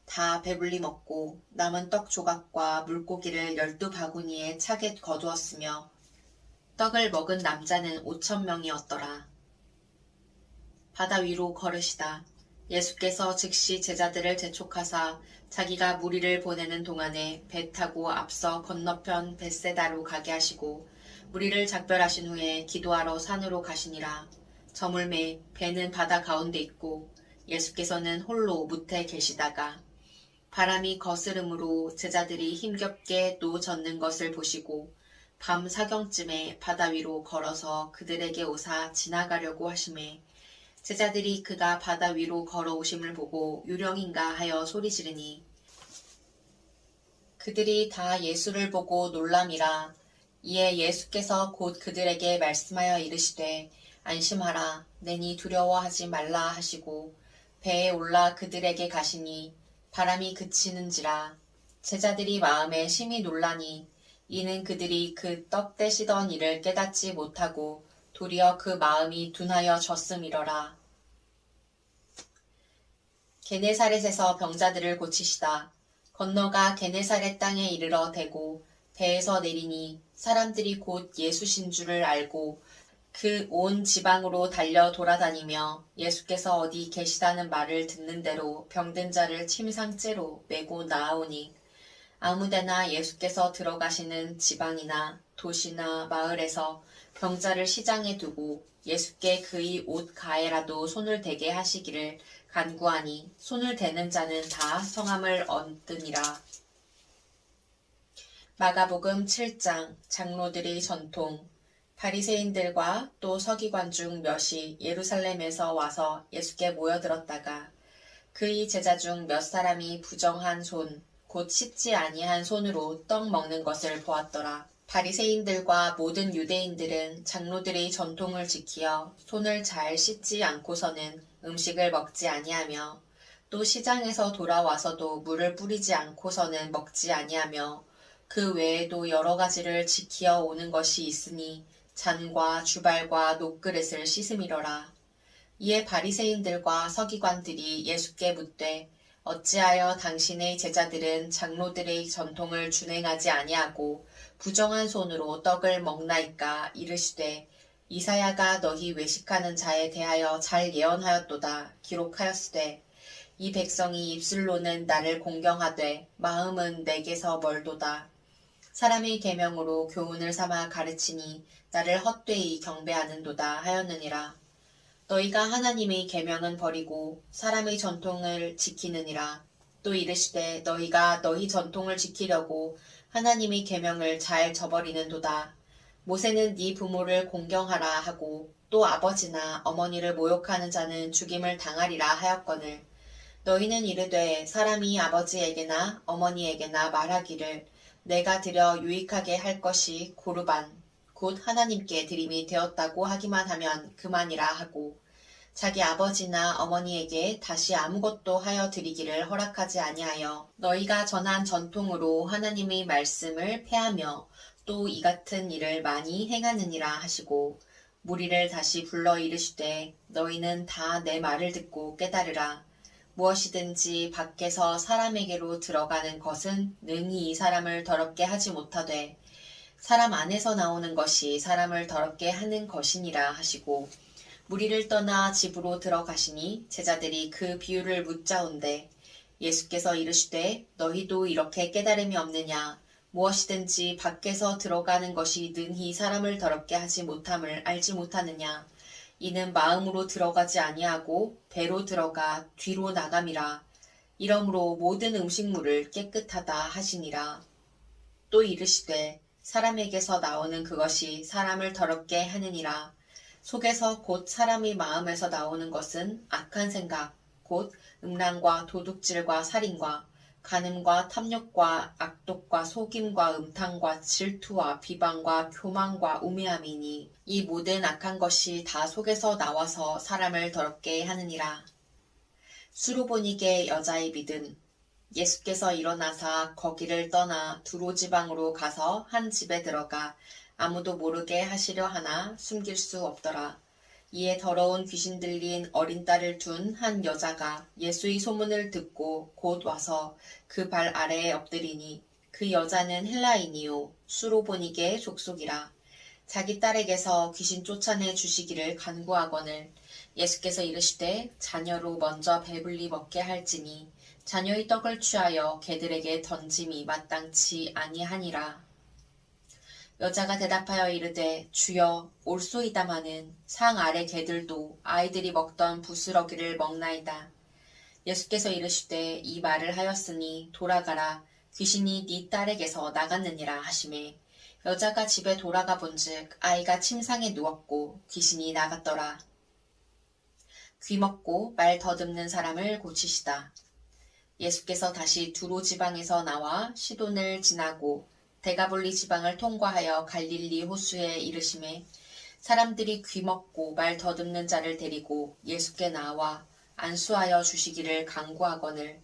다 배불리 먹고 남은 떡 조각과 물고기를 12바구니에 차게 거두었으며 떡을 먹은 남자는 5,000명이었더라. 바다 위로 걸으시다. 예수께서 즉시 제자들을 재촉하사 자기가 무리를 보내는 동안에 배 타고 앞서 건너편 벳세다로 가게 하시고 무리를 작별하신 후에 기도하러 산으로 가시니라. 저물매 배는 바다 가운데 있고 예수께서는 홀로 무태 계시다가 바람이 거스름으로 제자들이 힘겹게 노 젓는 것을 보시고 밤 사경쯤에 바다 위로 걸어서 그들에게 오사 지나가려고 하심에 제자들이 그가 바다 위로 걸어오심을 보고 유령인가 하여 소리지르니 그들이 다 예수를 보고 놀람이라. 이에 예수께서 곧 그들에게 말씀하여 이르시되 안심하라 내니 두려워하지 말라 하시고 배에 올라 그들에게 가시니 바람이 그치는지라. 제자들이 마음에 심히 놀라니 이는 그들이 그 떡 떼시던 일을 깨닫지 못하고 도리어 그 마음이 둔하여 졌음이러라. 게네사렛에서 병자들을 고치시다. 건너가 게네사렛 땅에 이르러 대고 배에서 내리니 사람들이 곧 예수신 줄을 알고 그 온 지방으로 달려 돌아다니며 예수께서 어디 계시다는 말을 듣는 대로 병든 자를 침상째로 메고 나아오니 아무데나 예수께서 들어가시는 지방이나 도시나 마을에서 병자를 시장에 두고 예수께 그의 옷 가에라도 손을 대게 하시기를 간구하니 손을 대는 자는 다 성함을 얻으니라. 마가복음 7장. 장로들의 전통. 바리새인들과 또 서기관 중 몇이 예루살렘에서 와서 예수께 모여들었다가 그의 제자 중 몇 사람이 부정한 손 곧 씻지 아니한 손으로 떡 먹는 것을 보았더라. 바리새인들과 모든 유대인들은 장로들의 전통을 지키어 손을 잘 씻지 않고서는 음식을 먹지 아니하며 또 시장에서 돌아와서도 물을 뿌리지 않고서는 먹지 아니하며 그 외에도 여러 가지를 지키어 오는 것이 있으니 잔과 주발과 녹그릇을 씻음이러라. 이에 바리새인들과 서기관들이 예수께 묻되 어찌하여 당신의 제자들은 장로들의 전통을 준행하지 아니하고 부정한 손으로 떡을 먹나이까. 이르시되 이사야가 너희 외식하는 자에 대하여 잘 예언하였도다. 기록하였으되 이 백성이 입술로는 나를 공경하되 마음은 내게서 멀도다. 사람의 계명으로 교훈을 삼아 가르치니 나를 헛되이 경배하는도다 하였느니라. 너희가 하나님의 계명은 버리고 사람의 전통을 지키느니라. 또 이르시되 너희가 너희 전통을 지키려고 하나님의 계명을 잘 저버리는도다. 모세는 네 부모를 공경하라 하고 또 아버지나 어머니를 모욕하는 자는 죽임을 당하리라 하였거늘 너희는 이르되 사람이 아버지에게나 어머니에게나 말하기를 내가 드려 유익하게 할 것이 고르반 곧 하나님께 드림이 되었다고 하기만 하면 그만이라 하고 자기 아버지나 어머니에게 다시 아무것도 하여 드리기를 허락하지 아니하여 너희가 전한 전통으로 하나님의 말씀을 폐하며 또 이 같은 일을 많이 행하느니라 하시고 무리를 다시 불러 이르시되 너희는 다 내 말을 듣고 깨달으라. 무엇이든지 밖에서 사람에게로 들어가는 것은 능히 이 사람을 더럽게 하지 못하되 사람 안에서 나오는 것이 사람을 더럽게 하는 것이니라 하시고 무리를 떠나 집으로 들어가시니 제자들이 그 비유를 묻자온대 예수께서 이르시되 너희도 이렇게 깨달음이 없느냐. 무엇이든지 밖에서 들어가는 것이 능히 사람을 더럽게 하지 못함을 알지 못하느냐. 이는 마음으로 들어가지 아니하고 배로 들어가 뒤로 나감이라. 이러므로 모든 음식물을 깨끗하다 하시니라. 또 이르시되 사람에게서 나오는 그것이 사람을 더럽게 하느니라. 속에서 곧 사람의 마음에서 나오는 것은 악한 생각, 곧 음란과 도둑질과 살인과 간음과 탐욕과 악독과 속임과 음탕과 질투와 비방과 교만과 우매함이니 이 모든 악한 것이 다 속에서 나와서 사람을 더럽게 하느니라. 수로보니게 여자의 믿음. 예수께서 일어나사 거기를 떠나 두로 지방으로 가서 한 집에 들어가 아무도 모르게 하시려 하나 숨길 수 없더라. 이에 더러운 귀신 들린 어린 딸을 둔 한 여자가 예수의 소문을 듣고 곧 와서 그 발 아래에 엎드리니 그 여자는 헬라인이요 수로보니게 족속이라. 자기 딸에게서 귀신 쫓아내 주시기를 간구하거늘 예수께서 이르시되 자녀로 먼저 배불리 먹게 할지니 자녀의 떡을 취하여 개들에게 던짐이 마땅치 아니하니라. 여자가 대답하여 이르되 주여 올소이다마는 상 아래 개들도 아이들이 먹던 부스러기를 먹나이다. 예수께서 이르시되 이 말을 하였으니 돌아가라 귀신이 네 딸에게서 나갔느니라 하시매 여자가 집에 돌아가 본즉 아이가 침상에 누웠고 귀신이 나갔더라. 귀 먹고 말 더듬는 사람을 고치시다. 예수께서 다시 두로 지방에서 나와 시돈을 지나고 데가볼리 지방을 통과하여 갈릴리 호수에 이르심에 사람들이 귀 먹고 말 더듬는 자를 데리고 예수께 나와 안수하여 주시기를 간구하거늘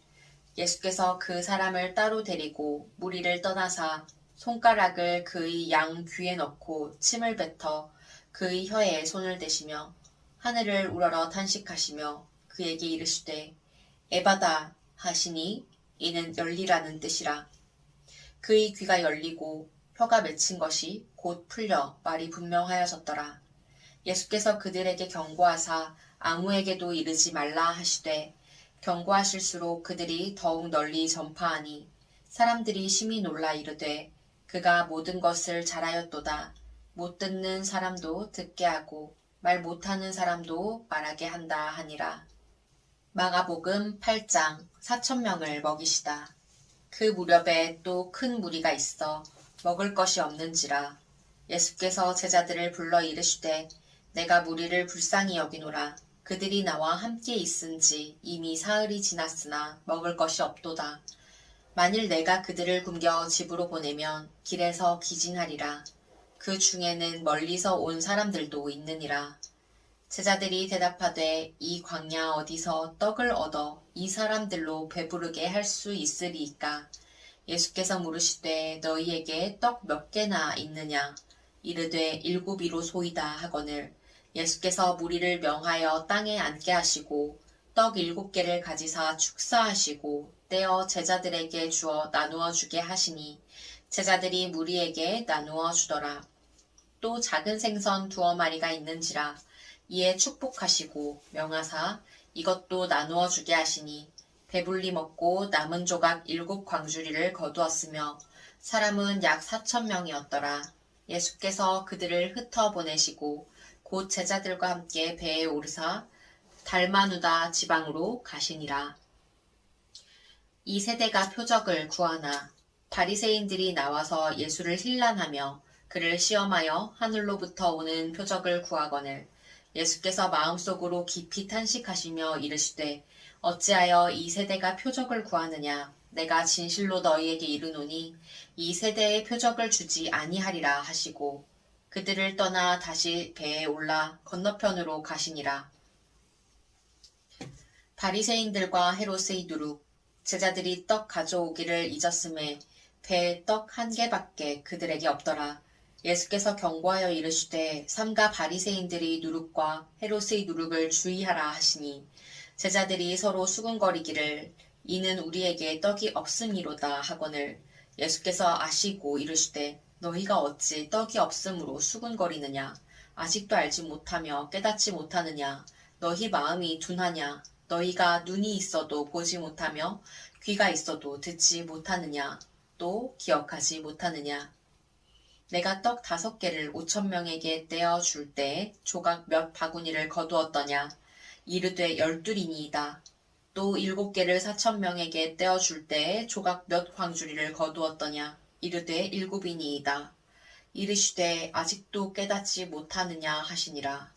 예수께서 그 사람을 따로 데리고 무리를 떠나사 손가락을 그의 양 귀에 넣고 침을 뱉어 그의 혀에 손을 대시며 하늘을 우러러 탄식하시며 그에게 이르시되 에바다 하시니 이는 열리라는 뜻이라. 그의 귀가 열리고 혀가 맺힌 것이 곧 풀려 말이 분명하여졌더라. 예수께서 그들에게 경고하사 아무에게도 이르지 말라 하시되 경고하실수록 그들이 더욱 널리 전파하니 사람들이 심히 놀라 이르되 그가 모든 것을 잘하였도다. 못 듣는 사람도 듣게 하고 말 못하는 사람도 말하게 한다 하니라. 마가복음 8장 4,000명을 먹이시다. 그 무렵에 또 큰 무리가 있어 먹을 것이 없는지라. 예수께서 제자들을 불러 이르시되 내가 무리를 불쌍히 여기노라. 그들이 나와 함께 있은지 이미 사흘이 지났으나 먹을 것이 없도다. 만일 내가 그들을 굶겨 집으로 보내면 길에서 기진하리라. 그 중에는 멀리서 온 사람들도 있느니라. 제자들이 대답하되 이 광야 어디서 떡을 얻어 이 사람들로 배부르게 할 수 있으리이까. 예수께서 물으시되 너희에게 떡 몇 개나 있느냐. 이르되 7이로소이다 하거늘 예수께서 무리를 명하여 땅에 앉게 하시고 떡 7개를 가지사 축사하시고 떼어 제자들에게 주어 나누어 주게 하시니 제자들이 무리에게 나누어 주더라. 또 작은 생선 2마리가 있는지라. 이에 축복하시고 명하사 이것도 나누어 주게 하시니 배불리 먹고 남은 조각 7광주리를 거두었으며 사람은 약 4,000명이었더라. 예수께서 그들을 흩어 보내시고 곧 제자들과 함께 배에 오르사 달마누다 지방으로 가시니라. 이 세대가 표적을 구하나 바리새인들이 나와서 예수를 힐난하며 그를 시험하여 하늘로부터 오는 표적을 구하거늘 예수께서 마음속으로 깊이 탄식하시며 이르시되 어찌하여 이 세대가 표적을 구하느냐. 내가 진실로 너희에게 이르노니 이 세대에 표적을 주지 아니하리라 하시고 그들을 떠나 다시 배에 올라 건너편으로 가시니라. 바리새인들과 헤롯의 누룩. 제자들이 떡 가져오기를 잊었음에 배에 떡 1개밖에 그들에게 없더라. 예수께서 경고하여 이르시되 삼가 바리새인들이 누룩과 헤롯의 누룩을 주의하라 하시니 제자들이 서로 수군거리기를 이는 우리에게 떡이 없음이로다 하거늘 예수께서 아시고 이르시되 너희가 어찌 떡이 없음으로 수군거리느냐. 아직도 알지 못하며 깨닫지 못하느냐. 너희 마음이 둔하냐. 너희가 눈이 있어도 보지 못하며 귀가 있어도 듣지 못하느냐. 것도 기억하지 못하느냐? 내가 떡 5개를 5,000명에게 떼어 줄 때 조각 몇 바구니를 거두었더냐? 이르되 12이니이다. 또 7개를 4,000명에게 떼어 줄 때 조각 몇 광주리를 거두었더냐? 이르되 7이니이다. 이르시되 아직도 깨닫지 못하느냐 하시니라.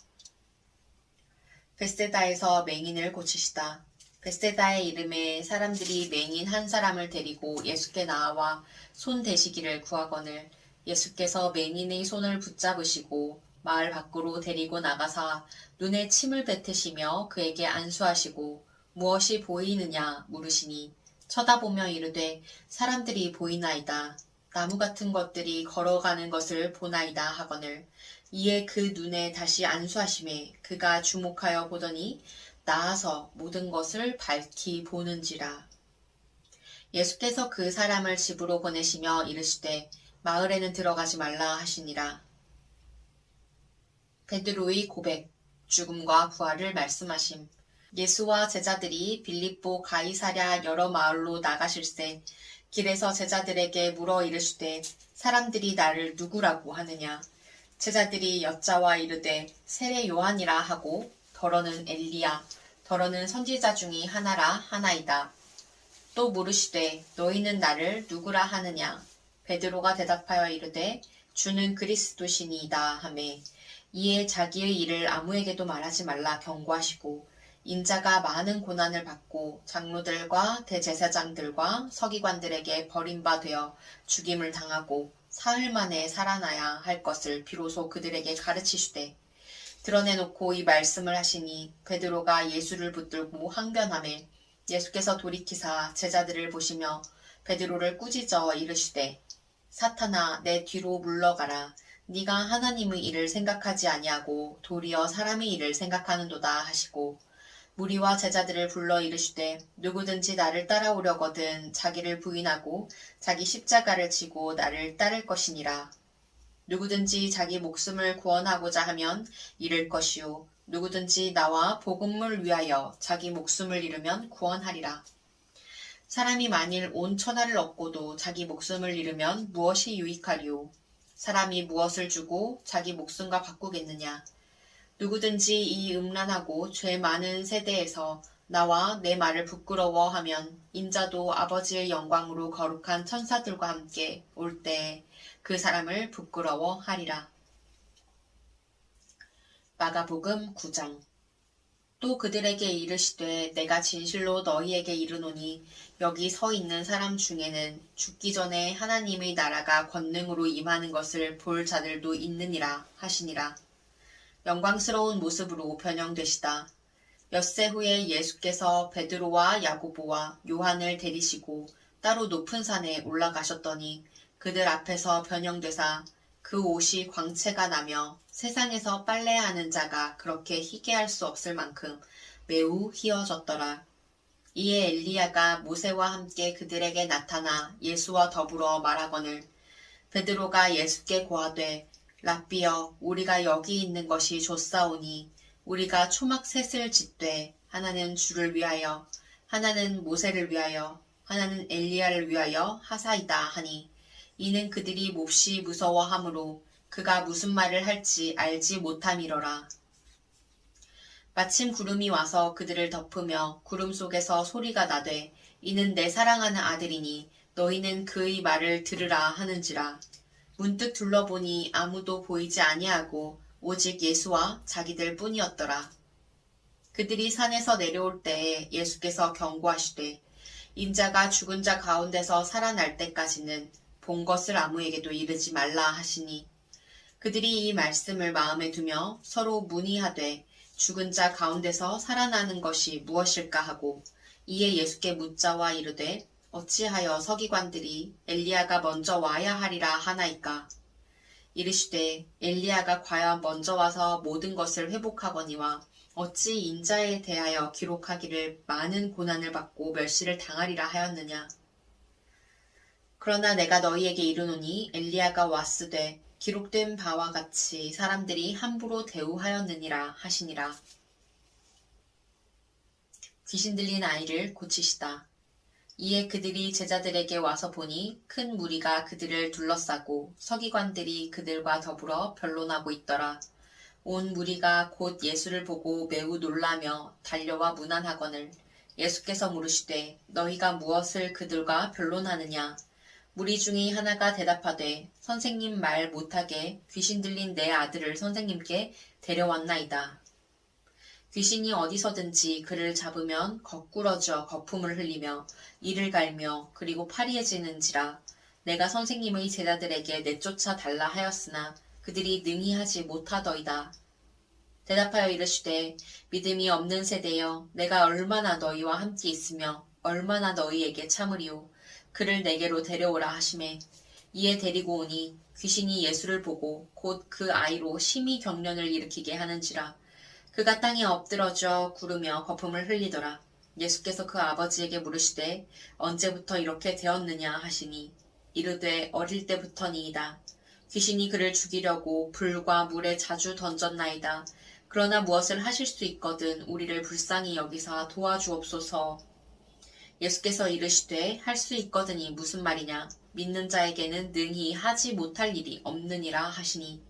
벳세다에서 맹인을 고치시다. 벳세다의 이름에 사람들이 맹인 한 사람을 데리고 예수께 나와 손 대시기를 구하거늘 예수께서 맹인의 손을 붙잡으시고 마을 밖으로 데리고 나가사 눈에 침을 뱉으시며 그에게 안수하시고 무엇이 보이느냐 물으시니 쳐다보며 이르되 사람들이 보이나이다. 나무 같은 것들이 걸어가는 것을 보나이다 하거늘 이에 그 눈에 다시 안수하심에 그가 주목하여 보더니 나아서 모든 것을 밝히 보는지라. 예수께서 그 사람을 집으로 보내시며 이르시되 마을에는 들어가지 말라 하시니라. 베드로의 고백, 죽음과 부활을 말씀하심. 예수와 제자들이 빌립보 가이사랴 여러 마을로 나가실새 길에서 제자들에게 물어 이르시되 사람들이 나를 누구라고 하느냐? 제자들이 여짜와 이르되 세례 요한이라 하고 더러는 엘리야, 더러는 선지자 중의 하나라 하나이다. 또 물으시되 너희는 나를 누구라 하느냐? 베드로가 대답하여 이르되 주는 그리스도시니이다 하매 이에 자기의 일을 아무에게도 말하지 말라 경고하시고 인자가 많은 고난을 받고 장로들과 대제사장들과 서기관들에게 버림받아 죽임을 당하고 사흘 만에 살아나야 할 것을 비로소 그들에게 가르치시되 드러내놓고 이 말씀을 하시니 베드로가 예수를 붙들고 항변하매 예수께서 돌이키사 제자들을 보시며 베드로를 꾸짖어 이르시되 사탄아 내 뒤로 물러가라. 네가 하나님의 일을 생각하지 아니하고 도리어 사람의 일을 생각하는도다 하시고 무리와 제자들을 불러 이르시되 누구든지 나를 따라오려거든 자기를 부인하고 자기 십자가를 지고 나를 따를 것이니라. 누구든지 자기 목숨을 구원하고자 하면 잃을 것이요 누구든지 나와 복음을 위하여 자기 목숨을 잃으면 구원하리라. 사람이 만일 온 천하를 얻고도 자기 목숨을 잃으면 무엇이 유익하리요? 사람이 무엇을 주고 자기 목숨과 바꾸겠느냐? 누구든지 이 음란하고 죄 많은 세대에서 나와 내 말을 부끄러워하면 인자도 아버지의 영광으로 거룩한 천사들과 함께 올 때에 그 사람을 부끄러워하리라. 마가복음 9장. 또 그들에게 이르시되 내가 진실로 너희에게 이르노니 여기 서 있는 사람 중에는 죽기 전에 하나님의 나라가 권능으로 임하는 것을 볼 자들도 있느니라 하시니라. 영광스러운 모습으로 변형되시다. 엿새 후에 예수께서 베드로와 야고보와 요한을 데리시고 따로 높은 산에 올라가셨더니 그들 앞에서 변형되사 그 옷이 광채가 나며 세상에서 빨래하는 자가 그렇게 희게 할 수 없을 만큼 매우 희어졌더라. 이에 엘리야가 모세와 함께 그들에게 나타나 예수와 더불어 말하거늘 베드로가 예수께 고하되 랍비여 우리가 여기 있는 것이 좋사오니 우리가 초막 셋을 짓되 하나는 주를 위하여 하나는 모세를 위하여 하나는 엘리야를 위하여 하사이다 하니 이는 그들이 몹시 무서워하므로 그가 무슨 말을 할지 알지 못함이러라. 마침 구름이 와서 그들을 덮으며 구름 속에서 소리가 나되 이는 내 사랑하는 아들이니 너희는 그의 말을 들으라 하는지라. 문득 둘러보니 아무도 보이지 아니하고 오직 예수와 자기들 뿐이었더라. 그들이 산에서 내려올 때에 예수께서 경고하시되 인자가 죽은 자 가운데서 살아날 때까지는 본 것을 아무에게도 이르지 말라 하시니 그들이 이 말씀을 마음에 두며 서로 문의하되 죽은 자 가운데서 살아나는 것이 무엇일까 하고 이에 예수께 묻자와 이르되 어찌하여 서기관들이 엘리야가 먼저 와야 하리라 하나이까? 이르시되 엘리야가 과연 먼저 와서 모든 것을 회복하거니와 어찌 인자에 대하여 기록하기를 많은 고난을 받고 멸시를 당하리라 하였느냐? 그러나 내가 너희에게 이르노니 엘리야가 왔으되 기록된 바와 같이 사람들이 함부로 대우하였느니라 하시니라. 귀신 들린 아이를 고치시다. 이에 그들이 제자들에게 와서 보니 큰 무리가 그들을 둘러싸고 서기관들이 그들과 더불어 변론하고 있더라. 온 무리가 곧 예수를 보고 매우 놀라며 달려와 문안하거늘 예수께서 물으시되 너희가 무엇을 그들과 변론하느냐. 무리 중의 하나가 대답하되 선생님 말 못하게 귀신 들린 내 아들을 선생님께 데려왔나이다. 귀신이 어디서든지 그를 잡으면 거꾸러져 거품을 흘리며 이를 갈며 그리고 파리해지는지라. 내가 선생님의 제자들에게 내쫓아 달라 하였으나 그들이 능히 하지 못하더이다. 대답하여 이르시되 믿음이 없는 세대여 내가 얼마나 너희와 함께 있으며 얼마나 너희에게 참으리요. 그를 내게로 데려오라 하시매 이에 데리고 오니 귀신이 예수를 보고 곧 그 아이로 심히 경련을 일으키게 하는지라. 그가 땅에 엎드러져 구르며 거품을 흘리더라. 예수께서 그 아버지에게 물으시되 언제부터 이렇게 되었느냐 하시니 이르되 어릴 때부터니이다. 귀신이 그를 죽이려고 불과 물에 자주 던졌나이다. 그러나 무엇을 하실 수 있거든 우리를 불쌍히 여기사 도와주옵소서. 예수께서 이르시되 할 수 있거든이 무슨 말이냐. 믿는 자에게는 능히 하지 못할 일이 없느니라 하시니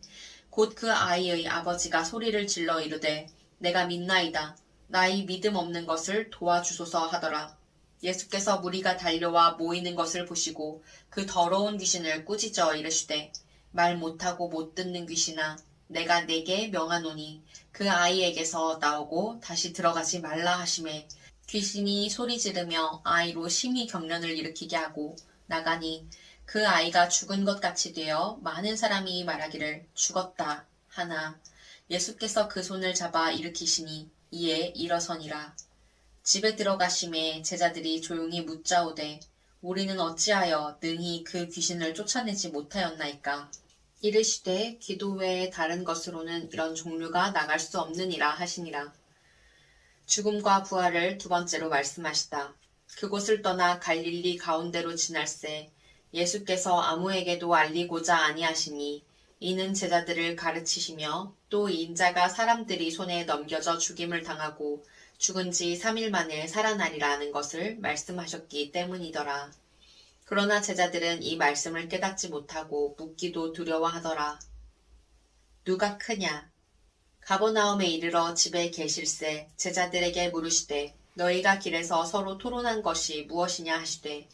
곧 그 아이의 아버지가 소리를 질러 이르되 내가 믿나이다. 나의 믿음 없는 것을 도와주소서 하더라. 예수께서 무리가 달려와 모이는 것을 보시고 그 더러운 귀신을 꾸짖어 이르시되 말 못하고 못 듣는 귀신아 내가 네게 명하노니 그 아이에게서 나오고 다시 들어가지 말라 하시매 귀신이 소리 지르며 아이로 심히 경련을 일으키게 하고 나가니 그 아이가 죽은 것 같이 되어 많은 사람이 말하기를 죽었다 하나 예수께서 그 손을 잡아 일으키시니 이에 일어서니라. 집에 들어가심에 제자들이 조용히 묻자오되 우리는 어찌하여 능히 그 귀신을 쫓아내지 못하였나이까. 이르시되 기도 외에 다른 것으로는 이런 종류가 나갈 수 없느니라 하시니라. 죽음과 부활을 두 번째로 말씀하시다. 그곳을 떠나 갈릴리 가운데로 지날새 예수께서 아무에게도 알리고자 아니하시니 이는 제자들을 가르치시며 또 인자가 사람들이 손에 넘겨져 죽임을 당하고 죽은 지 3일 만에 살아나리라는 것을 말씀하셨기 때문이더라. 그러나 제자들은 이 말씀을 깨닫지 못하고 묻기도 두려워하더라. 누가 크냐? 가버나움에 이르러 집에 계실새 제자들에게 물으시되 너희가 길에서 서로 토론한 것이 무엇이냐 하시되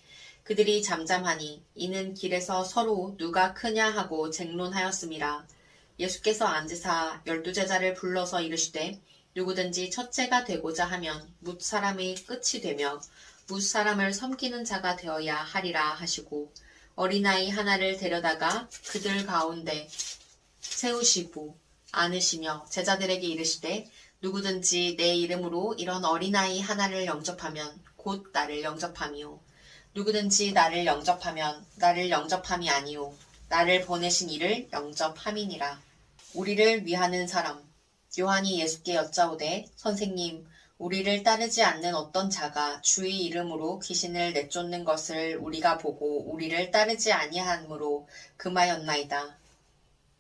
그들이 잠잠하니 이는 길에서 서로 누가 크냐 하고 쟁론하였음이라. 예수께서 앉으사 12제자를 불러서 이르시되 누구든지 첫째가 되고자 하면 뭇 사람의 끝이 되며 뭇 사람을 섬기는 자가 되어야 하리라 하시고 어린아이 하나를 데려다가 그들 가운데 세우시고 안으시며 제자들에게 이르시되 누구든지 내 이름으로 이런 어린아이 하나를 영접하면 곧 나를 영접함이요 누구든지 나를 영접하면 나를 영접함이 아니요 나를 보내신 이를 영접함이니라. 우리를 위하는 사람. 요한이 예수께 여짜오되 선생님 우리를 따르지 않는 어떤 자가 주의 이름으로 귀신을 내쫓는 것을 우리가 보고 우리를 따르지 아니하므로 금하였나이다.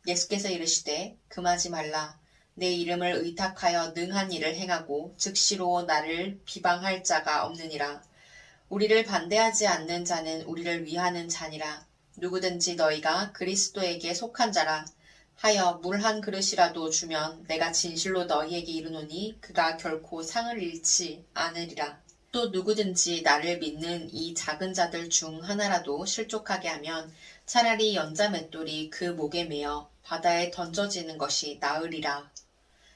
예수께서 이르시되 금하지 말라. 내 이름을 의탁하여 능한 일을 행하고 즉시로 나를 비방할 자가 없느니라. 우리를 반대하지 않는 자는 우리를 위하는 자니라. 누구든지 너희가 그리스도에게 속한 자라 하여 물 한 그릇이라도 주면 내가 진실로 너희에게 이르노니 그가 결코 상을 잃지 않으리라. 또 누구든지 나를 믿는 이 작은 자들 중 하나라도 실족하게 하면 차라리 연자 맷돌이 그 목에 매어 바다에 던져지는 것이 나으리라.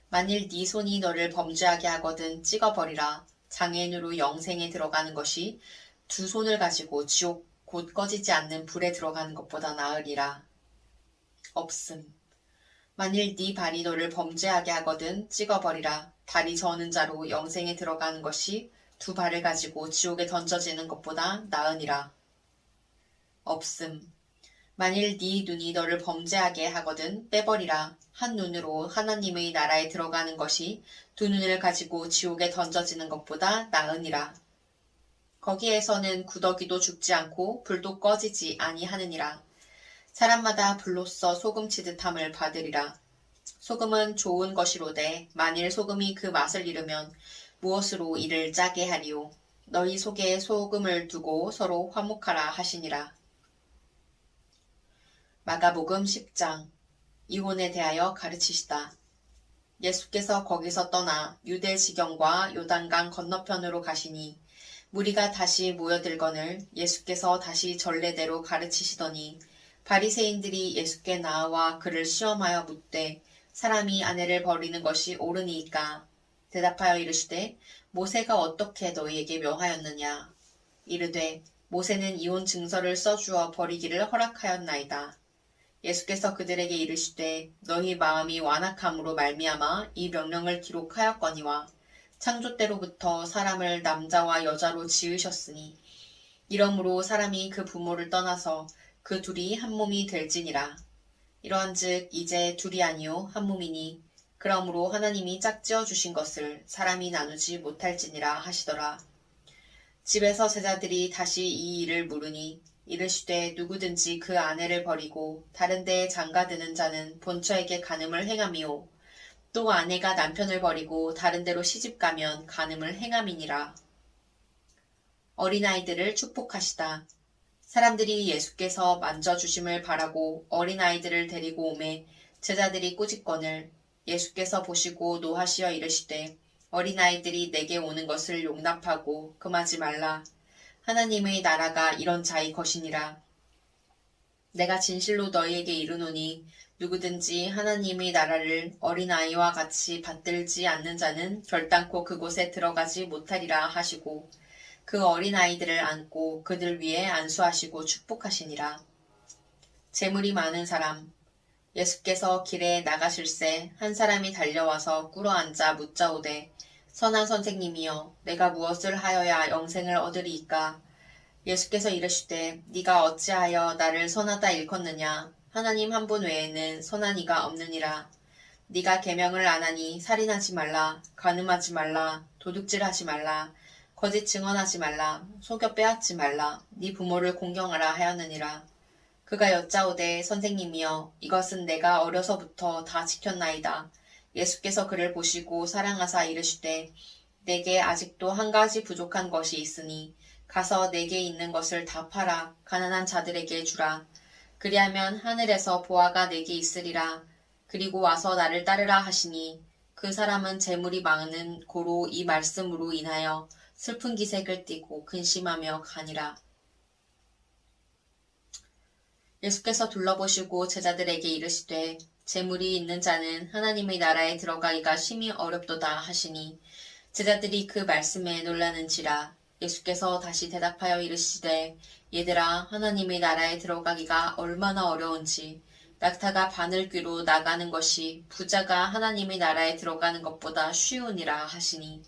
만일 네 손이 너를 범죄하게 하거든 찍어버리라. 장애인으로 영생에 들어가는 것이 두 손을 가지고 지옥 곧 꺼지지 않는 불에 들어가는 것보다 나으리라. 없음. 만일 네 발이 너를 범죄하게 하거든 찍어버리라. 다리 저는 자로 영생에 들어가는 것이 두 발을 가지고 지옥에 던져지는 것보다 나으니라. 없음. 만일 네 눈이 너를 범죄하게 하거든 빼버리라. 한 눈으로 하나님의 나라에 들어가는 것이 두 눈을 가지고 지옥에 던져지는 것보다 나으니라. 거기에서는 구더기도 죽지 않고 불도 꺼지지 아니하느니라. 사람마다 불로써 소금치듯함을 받으리라. 소금은 좋은 것이로되 만일 소금이 그 맛을 잃으면 무엇으로 이를 짜게 하리요. 너희 속에 소금을 두고 서로 화목하라 하시니라. 마가복음 10장. 이혼에 대하여 가르치시다. 예수께서 거기서 떠나 유대 지경과 요단강 건너편으로 가시니 무리가 다시 모여들거늘 예수께서 다시 전례대로 가르치시더니 바리새인들이 예수께 나와 그를 시험하여 묻되 사람이 아내를 버리는 것이 옳으니이까 대답하여 이르시되 모세가 어떻게 너희에게 명하였느냐. 이르되 모세는 이혼 증서를 써주어 버리기를 허락하였나이다. 예수께서 그들에게 이르시되 너희 마음이 완악함으로 말미암아 이 명령을 기록하였거니와 창조 때로부터 사람을 남자와 여자로 지으셨으니 이러므로 사람이 그 부모를 떠나서 그 둘이 한 몸이 될지니라. 이러한즉 이제 둘이 아니요 한 몸이니 그러므로 하나님이 짝지어 주신 것을 사람이 나누지 못할지니라 하시더라. 집에서 제자들이 다시 이 일을 물으니 이르시되 누구든지 그 아내를 버리고 다른 데에 장가드는 자는 본처에게 간음을 행함이요 또 아내가 남편을 버리고 다른 데로 시집가면 간음을 행함이니라. 어린아이들을 축복하시다. 사람들이 예수께서 만져주심을 바라고 어린아이들을 데리고 오매 제자들이 꾸짖거늘 예수께서 보시고 노하시어 이르시되 어린아이들이 내게 오는 것을 용납하고 금하지 말라. 하나님의 나라가 이런 자의 것이니라. 내가 진실로 너희에게 이르노니 누구든지 하나님의 나라를 어린아이와 같이 받들지 않는 자는 결단코 그곳에 들어가지 못하리라 하시고 그 어린아이들을 안고 그들 위에 안수하시고 축복하시니라. 재물이 많은 사람. 예수께서 길에 나가실새 한 사람이 달려와서 꿇어앉아 묻자오되 선한 선생님이여 내가 무엇을 하여야 영생을 얻으리이까. 예수께서 이르시되 네가 어찌하여 나를 선하다 일컫느냐. 하나님 한 분 외에는 선한 이가 없느니라. 네가 계명을 안 하니 살인하지 말라, 간음하지 말라, 도둑질하지 말라, 거짓 증언하지 말라, 속여 빼앗지 말라, 네 부모를 공경하라 하였느니라. 그가 여짜오되 선생님이여 이것은 내가 어려서부터 다 지켰나이다. 예수께서 그를 보시고 사랑하사 이르시되 내게 아직도 한 가지 부족한 것이 있으니 가서 내게 있는 것을 다 팔아 가난한 자들에게 주라. 그리하면 하늘에서 보화가 내게 있으리라. 그리고 와서 나를 따르라 하시니 그 사람은 재물이 많은 고로 이 말씀으로 인하여 슬픈 기색을 띠고 근심하며 가니라. 예수께서 둘러보시고 제자들에게 이르시되 재물이 있는 자는 하나님의 나라에 들어가기가 심히 어렵도다 하시니 제자들이 그 말씀에 놀라는지라. 예수께서 다시 대답하여 이르시되 얘들아 하나님의 나라에 들어가기가 얼마나 어려운지 낙타가 바늘귀로 나가는 것이 부자가 하나님의 나라에 들어가는 것보다 쉬우니라 하시니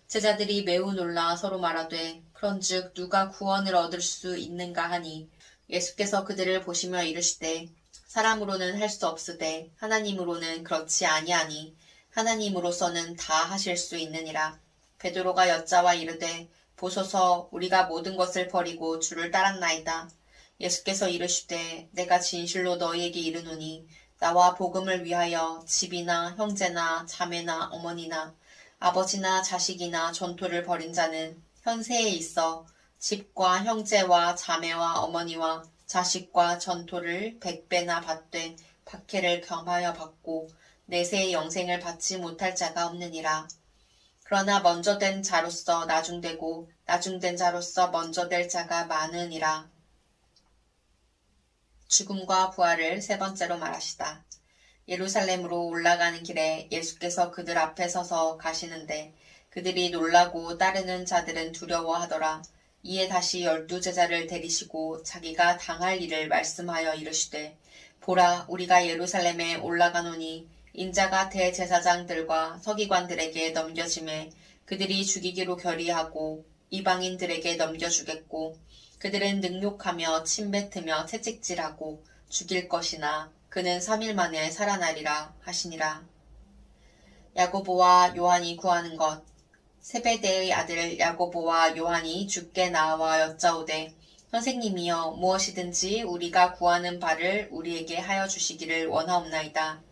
제자들이 매우 놀라 서로 말하되 그런즉 누가 구원을 얻을 수 있는가 하니 예수께서 그들을 보시며 이르시되 사람으로는 할 수 없으되 하나님으로는 그렇지 아니하니 하나님으로서는 다 하실 수 있느니라. 베드로가 여짜와 이르되 보소서 우리가 모든 것을 버리고 주를 따랐나이다. 예수께서 이르시되 내가 진실로 너희에게 이르노니 나와 복음을 위하여 집이나 형제나 자매나 어머니나 아버지나 자식이나 전토를 벌인 자는 현세에 있어 집과 형제와 자매와 어머니와 자식과 전토를 100배나 받되 박해를 겸하여 받고 내세의 영생을 받지 못할 자가 없느니라. 그러나 먼저 된 자로서 나중되고 나중된 자로서 먼저 될 자가 많으니라. 죽음과 부활을 세 번째로 말하시다. 예루살렘으로 올라가는 길에 예수께서 그들 앞에 서서 가시는데 그들이 놀라고 따르는 자들은 두려워하더라. 이에 다시 12 제자를 데리시고 자기가 당할 일을 말씀하여 이르시되 보라 우리가 예루살렘에 올라가노니 인자가 대제사장들과 서기관들에게 넘겨짐에 그들이 죽이기로 결의하고 이방인들에게 넘겨주겠고 그들은 능욕하며 침뱉으며 채찍질하고 죽일 것이나 그는 3일 만에 살아나리라 하시니라. 야고보와 요한이 구하는 것. 세베대의 아들 야고보와 요한이 주께 나와 여짜오되 선생님이여 무엇이든지 우리가 구하는 바를 우리에게 하여 주시기를 원하옵나이다.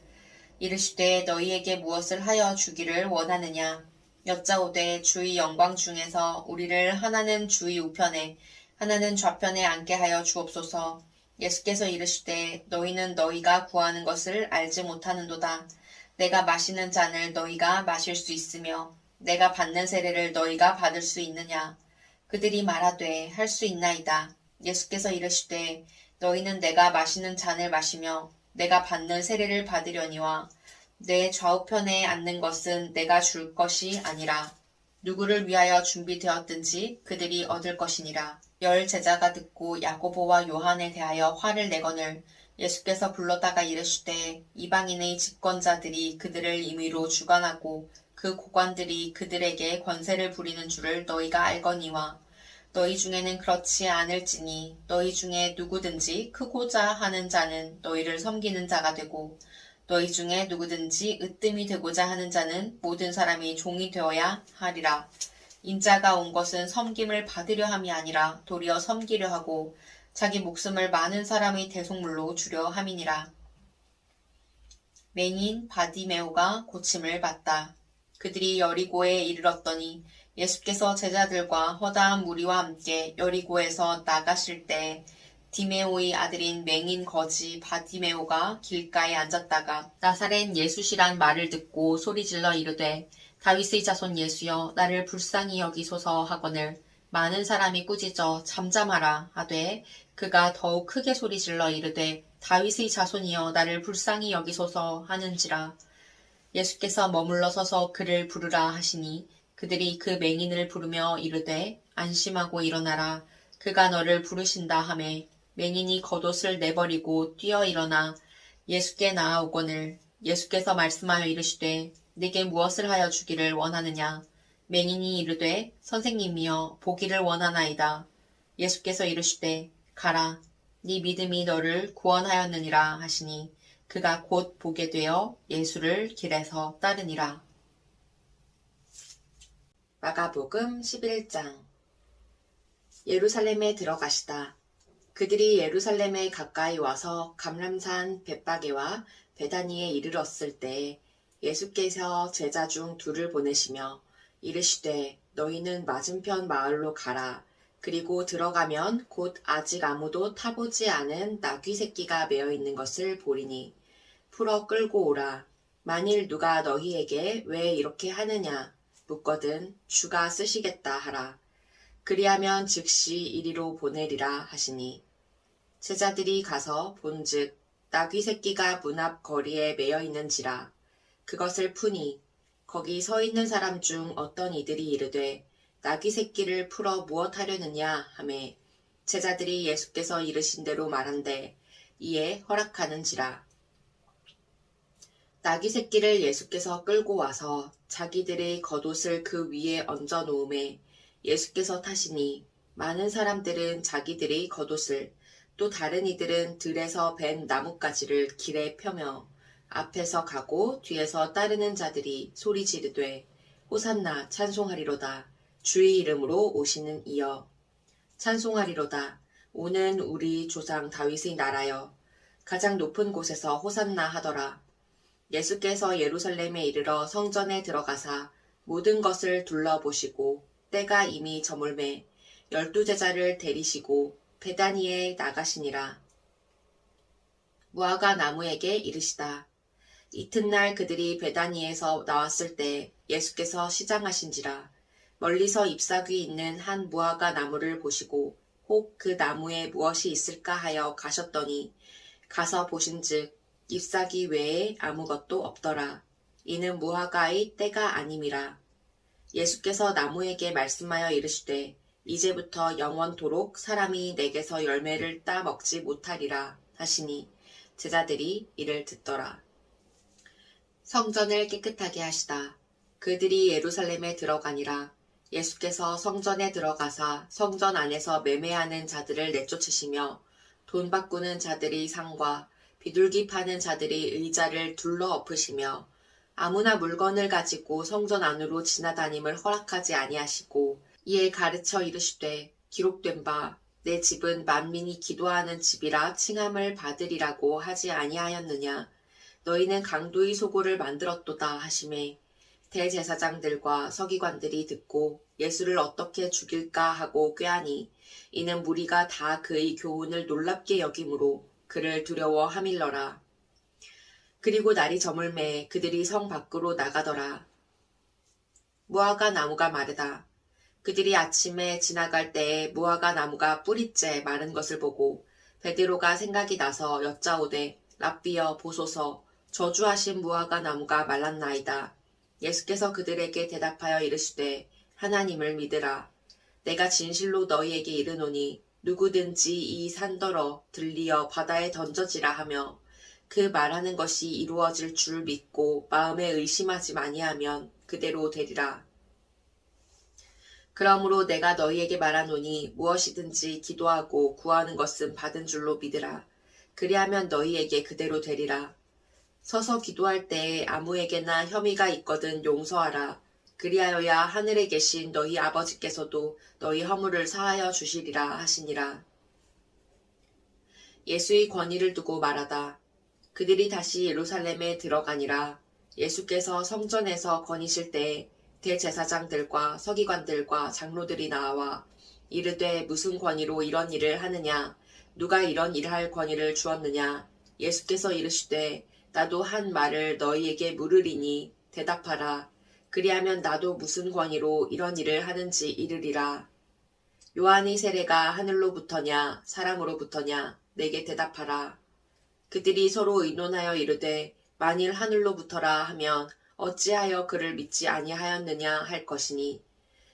이르시되 너희에게 무엇을 하여 주기를 원하느냐. 여짜오되 주의 영광 중에서 우리를 하나는 주의 우편에 하나는 좌편에 앉게 하여 주옵소서. 예수께서 이르시되 너희는 너희가 구하는 것을 알지 못하는도다. 내가 마시는 잔을 너희가 마실 수 있으며 내가 받는 세례를 너희가 받을 수 있느냐. 그들이 말하되 할 수 있나이다. 예수께서 이르시되 너희는 내가 마시는 잔을 마시며 내가 받는 세례를 받으려니와 내 좌우편에 앉는 것은 내가 줄 것이 아니라 누구를 위하여 준비되었든지 그들이 얻을 것이니라. 열 제자가 듣고 야고보와 요한에 대하여 화를 내거늘 예수께서 불러다가 이르시되 이방인의 집권자들이 그들을 임의로 주관하고 그 고관들이 그들에게 권세를 부리는 줄을 너희가 알거니와 너희 중에는 그렇지 않을지니 너희 중에 누구든지 크고자 하는 자는 너희를 섬기는 자가 되고 너희 중에 누구든지 으뜸이 되고자 하는 자는 모든 사람이 종이 되어야 하리라. 인자가 온 것은 섬김을 받으려 함이 아니라 도리어 섬기려 하고 자기 목숨을 많은 사람의 대속물로 주려 함이니라. 맹인 바디메오가 고침을 받다. 그들이 여리고에 이르렀더니 예수께서 제자들과 허다한 무리와 함께 여리고에서 나가실 때 디메오의 아들인 맹인 거지 바디메오가 길가에 앉았다가 나사렛 예수시란 말을 듣고 소리질러 이르되 다윗의 자손 예수여 나를 불쌍히 여기소서 하거늘 많은 사람이 꾸짖어 잠잠하라 하되 그가 더욱 크게 소리질러 이르되 다윗의 자손이여 나를 불쌍히 여기소서 하는지라. 예수께서 머물러 서서 그를 부르라 하시니 그들이 그 맹인을 부르며 이르되 안심하고 일어나라 그가 너를 부르신다 하매 맹인이 겉옷을 내버리고 뛰어 일어나 예수께 나아오거늘 예수께서 말씀하여 이르시되 네게 무엇을 하여 주기를 원하느냐. 맹인이 이르되 선생님이여 보기를 원하나이다. 예수께서 이르시되 가라 네 믿음이 너를 구원하였느니라 하시니 그가 곧 보게 되어 예수를 길에서 따르니라. 마가복음 11장. 예루살렘에 들어가시다. 그들이 예루살렘에 가까이 와서 감람산 벳바게와 베다니에 이르렀을 때 예수께서 제자 중 둘을 보내시며 이르시되 너희는 맞은편 마을로 가라. 그리고 들어가면 곧 아직 아무도 타보지 않은 나귀 새끼가 매어 있는 것을 보리니 풀어 끌고 오라. 만일 누가 너희에게 왜 이렇게 하느냐 묻거든 주가 쓰시겠다 하라. 그리하면 즉시 이리로 보내리라 하시니 제자들이 가서 본즉 나귀 새끼가 문 앞 거리에 매여 있는지라. 그것을 푸니 거기 서 있는 사람 중 어떤 이들이 이르되 나귀 새끼를 풀어 무엇 하려느냐 하매 제자들이 예수께서 이르신 대로 말한대 이에 허락하는지라. 나귀 새끼를 예수께서 끌고 와서 자기들의 겉옷을 그 위에 얹어 놓음에 예수께서 타시니 많은 사람들은 자기들의 겉옷을 또 다른 이들은 들에서 벤 나뭇가지를 길에 펴며 앞에서 가고 뒤에서 따르는 자들이 소리 지르되 호산나 찬송하리로다. 주의 이름으로 오시는 이여 찬송하리로다. 오는 우리 조상 다윗의 나라여 가장 높은 곳에서 호산나 하더라. 예수께서 예루살렘에 이르러 성전에 들어가사 모든 것을 둘러보시고 때가 이미 저물매 12제자를 데리시고 베다니에 나가시니라. 무화과 나무에게 이르시다. 이튿날 그들이 베다니에서 나왔을 때 예수께서 시장하신지라. 멀리서 잎사귀 있는 한 무화과 나무를 보시고 혹 그 나무에 무엇이 있을까 하여 가셨더니 가서 보신즉 잎사귀 외에 아무것도 없더라. 이는 무화과의 때가 아님이라. 예수께서 나무에게 말씀하여 이르시되 이제부터 영원토록 사람이 내게서 열매를 따 먹지 못하리라 하시니 제자들이 이를 듣더라. 성전을 깨끗하게 하시다. 그들이 예루살렘에 들어가니라. 예수께서 성전에 들어가사 성전 안에서 매매하는 자들을 내쫓으시며 돈 바꾸는 자들의 상과 비둘기 파는 자들의 의자를 둘러 엎으시며 아무나 물건을 가지고 성전 안으로 지나다님을 허락하지 아니하시고 이에 가르쳐 이르시되 기록된 바 내 집은 만민이 기도하는 집이라 칭함을 받으리라고 하지 아니하였느냐. 너희는 강도의 소굴을 만들었도다 하시매 대제사장들과 서기관들이 듣고 예수를 어떻게 죽일까 하고 꾀하니 이는 무리가 다 그의 교훈을 놀랍게 여김으로 그를 두려워함일러라. 그리고 날이 저물매 그들이 성 밖으로 나가더라. 무화과 나무가 마르다. 그들이 아침에 지나갈 때에 무화과 나무가 뿌리째 마른 것을 보고 베드로가 생각이 나서 여짜오되 랍비여 보소서 저주하신 무화과 나무가 말랐나이다. 예수께서 그들에게 대답하여 이르시되 하나님을 믿으라. 내가 진실로 너희에게 이르노니 누구든지 이 산더러 들리어 바다에 던져지라 하며 그 말하는 것이 이루어질 줄 믿고 마음에 의심하지 아니하면 그대로 되리라. 그러므로 내가 너희에게 말하노니 무엇이든지 기도하고 구하는 것은 받은 줄로 믿으라. 그리하면 너희에게 그대로 되리라. 서서 기도할 때에 아무에게나 혐의가 있거든 용서하라. 그리하여야 하늘에 계신 너희 아버지께서도 너희 허물을 사하여 주시리라 하시니라. 예수의 권위를 두고 말하다. 그들이 다시 예루살렘에 들어가니라. 예수께서 성전에서 거니실 때에 대제사장들과 서기관들과 장로들이 나와 이르되 무슨 권위로 이런 일을 하느냐? 누가 이런 일을 할 권위를 주었느냐? 예수께서 이르시되 나도 한 말을 너희에게 물으리니 대답하라. 그리하면 나도 무슨 권위로 이런 일을 하는지 이르리라. 요한의 세례가 하늘로부터냐 사람으로부터냐 내게 대답하라. 그들이 서로 의논하여 이르되 만일 하늘로부터라 하면 어찌하여 그를 믿지 아니하였느냐 할 것이니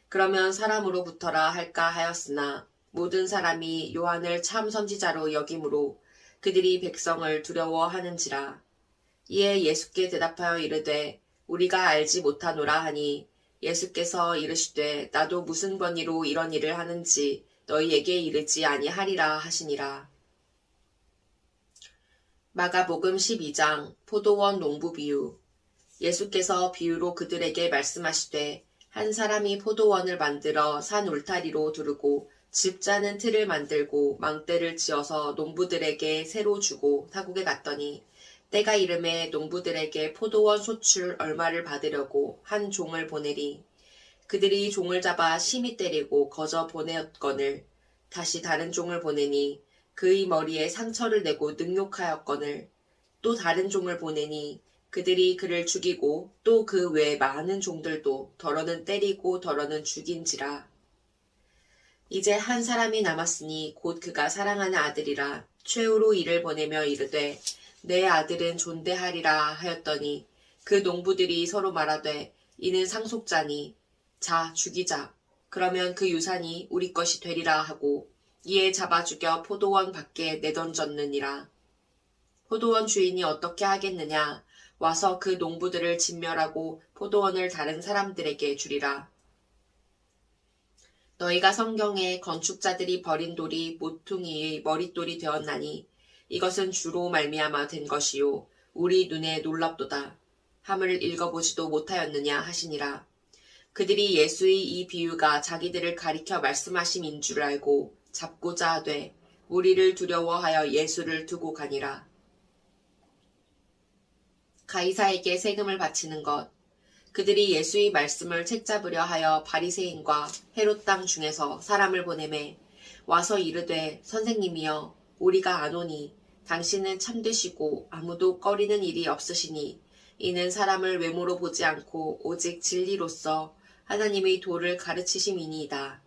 그러면 사람으로부터라 할까 하였으나 모든 사람이 요한을 참 선지자로 여김으로 그들이 백성을 두려워하는지라. 이에 예수께 대답하여 이르되 우리가 알지 못하노라 하니 예수께서 이르시되 나도 무슨 권위로 이런 일을 하는지 너희에게 이르지 아니하리라 하시니라. 마가복음 12장 포도원 농부 비유. 예수께서 비유로 그들에게 말씀하시되 한 사람이 포도원을 만들어 산 울타리로 두르고 집 짜는 틀을 만들고 망대를 지어서 농부들에게 새로 주고 타국에 갔더니 때가 이름에 농부들에게 포도원 소출 얼마를 받으려고 한 종을 보내리. 그들이 종을 잡아 심히 때리고 거저 보내었거늘 다시 다른 종을 보내니 그의 머리에 상처를 내고 능욕하였거늘 또 다른 종을 보내니 그들이 그를 죽이고 또 그 외 많은 종들도 더러는 때리고 더러는 죽인지라. 이제 한 사람이 남았으니 곧 그가 사랑하는 아들이라 최후로 이를 보내며 이르되 내 아들은 존대하리라 하였더니 그 농부들이 서로 말하되 이는 상속자니 자 죽이자. 그러면 그 유산이 우리 것이 되리라 하고 이에 잡아 죽여 포도원 밖에 내던졌느니라. 포도원 주인이 어떻게 하겠느냐? 와서 그 농부들을 진멸하고 포도원을 다른 사람들에게 주리라. 너희가 성경에 건축자들이 버린 돌이 모퉁이의 머릿돌이 되었나니 이것은 주로 말미암아 된 것이요 우리 눈에 놀랍도다 함을 읽어보지도 못하였느냐 하시니라. 그들이 예수의 이 비유가 자기들을 가리켜 말씀하심인 줄 알고 잡고자 하되 우리를 두려워하여 예수를 두고 가니라. 가이사에게 세금을 바치는 것. 그들이 예수의 말씀을 책잡으려 하여 바리새인과 헤롯 땅 중에서 사람을 보내매 와서 이르되 선생님이여 우리가 아노니 당신은 참되시고 아무도 꺼리는 일이 없으시니 이는 사람을 외모로 보지 않고 오직 진리로서 하나님의 도를 가르치심이니이다.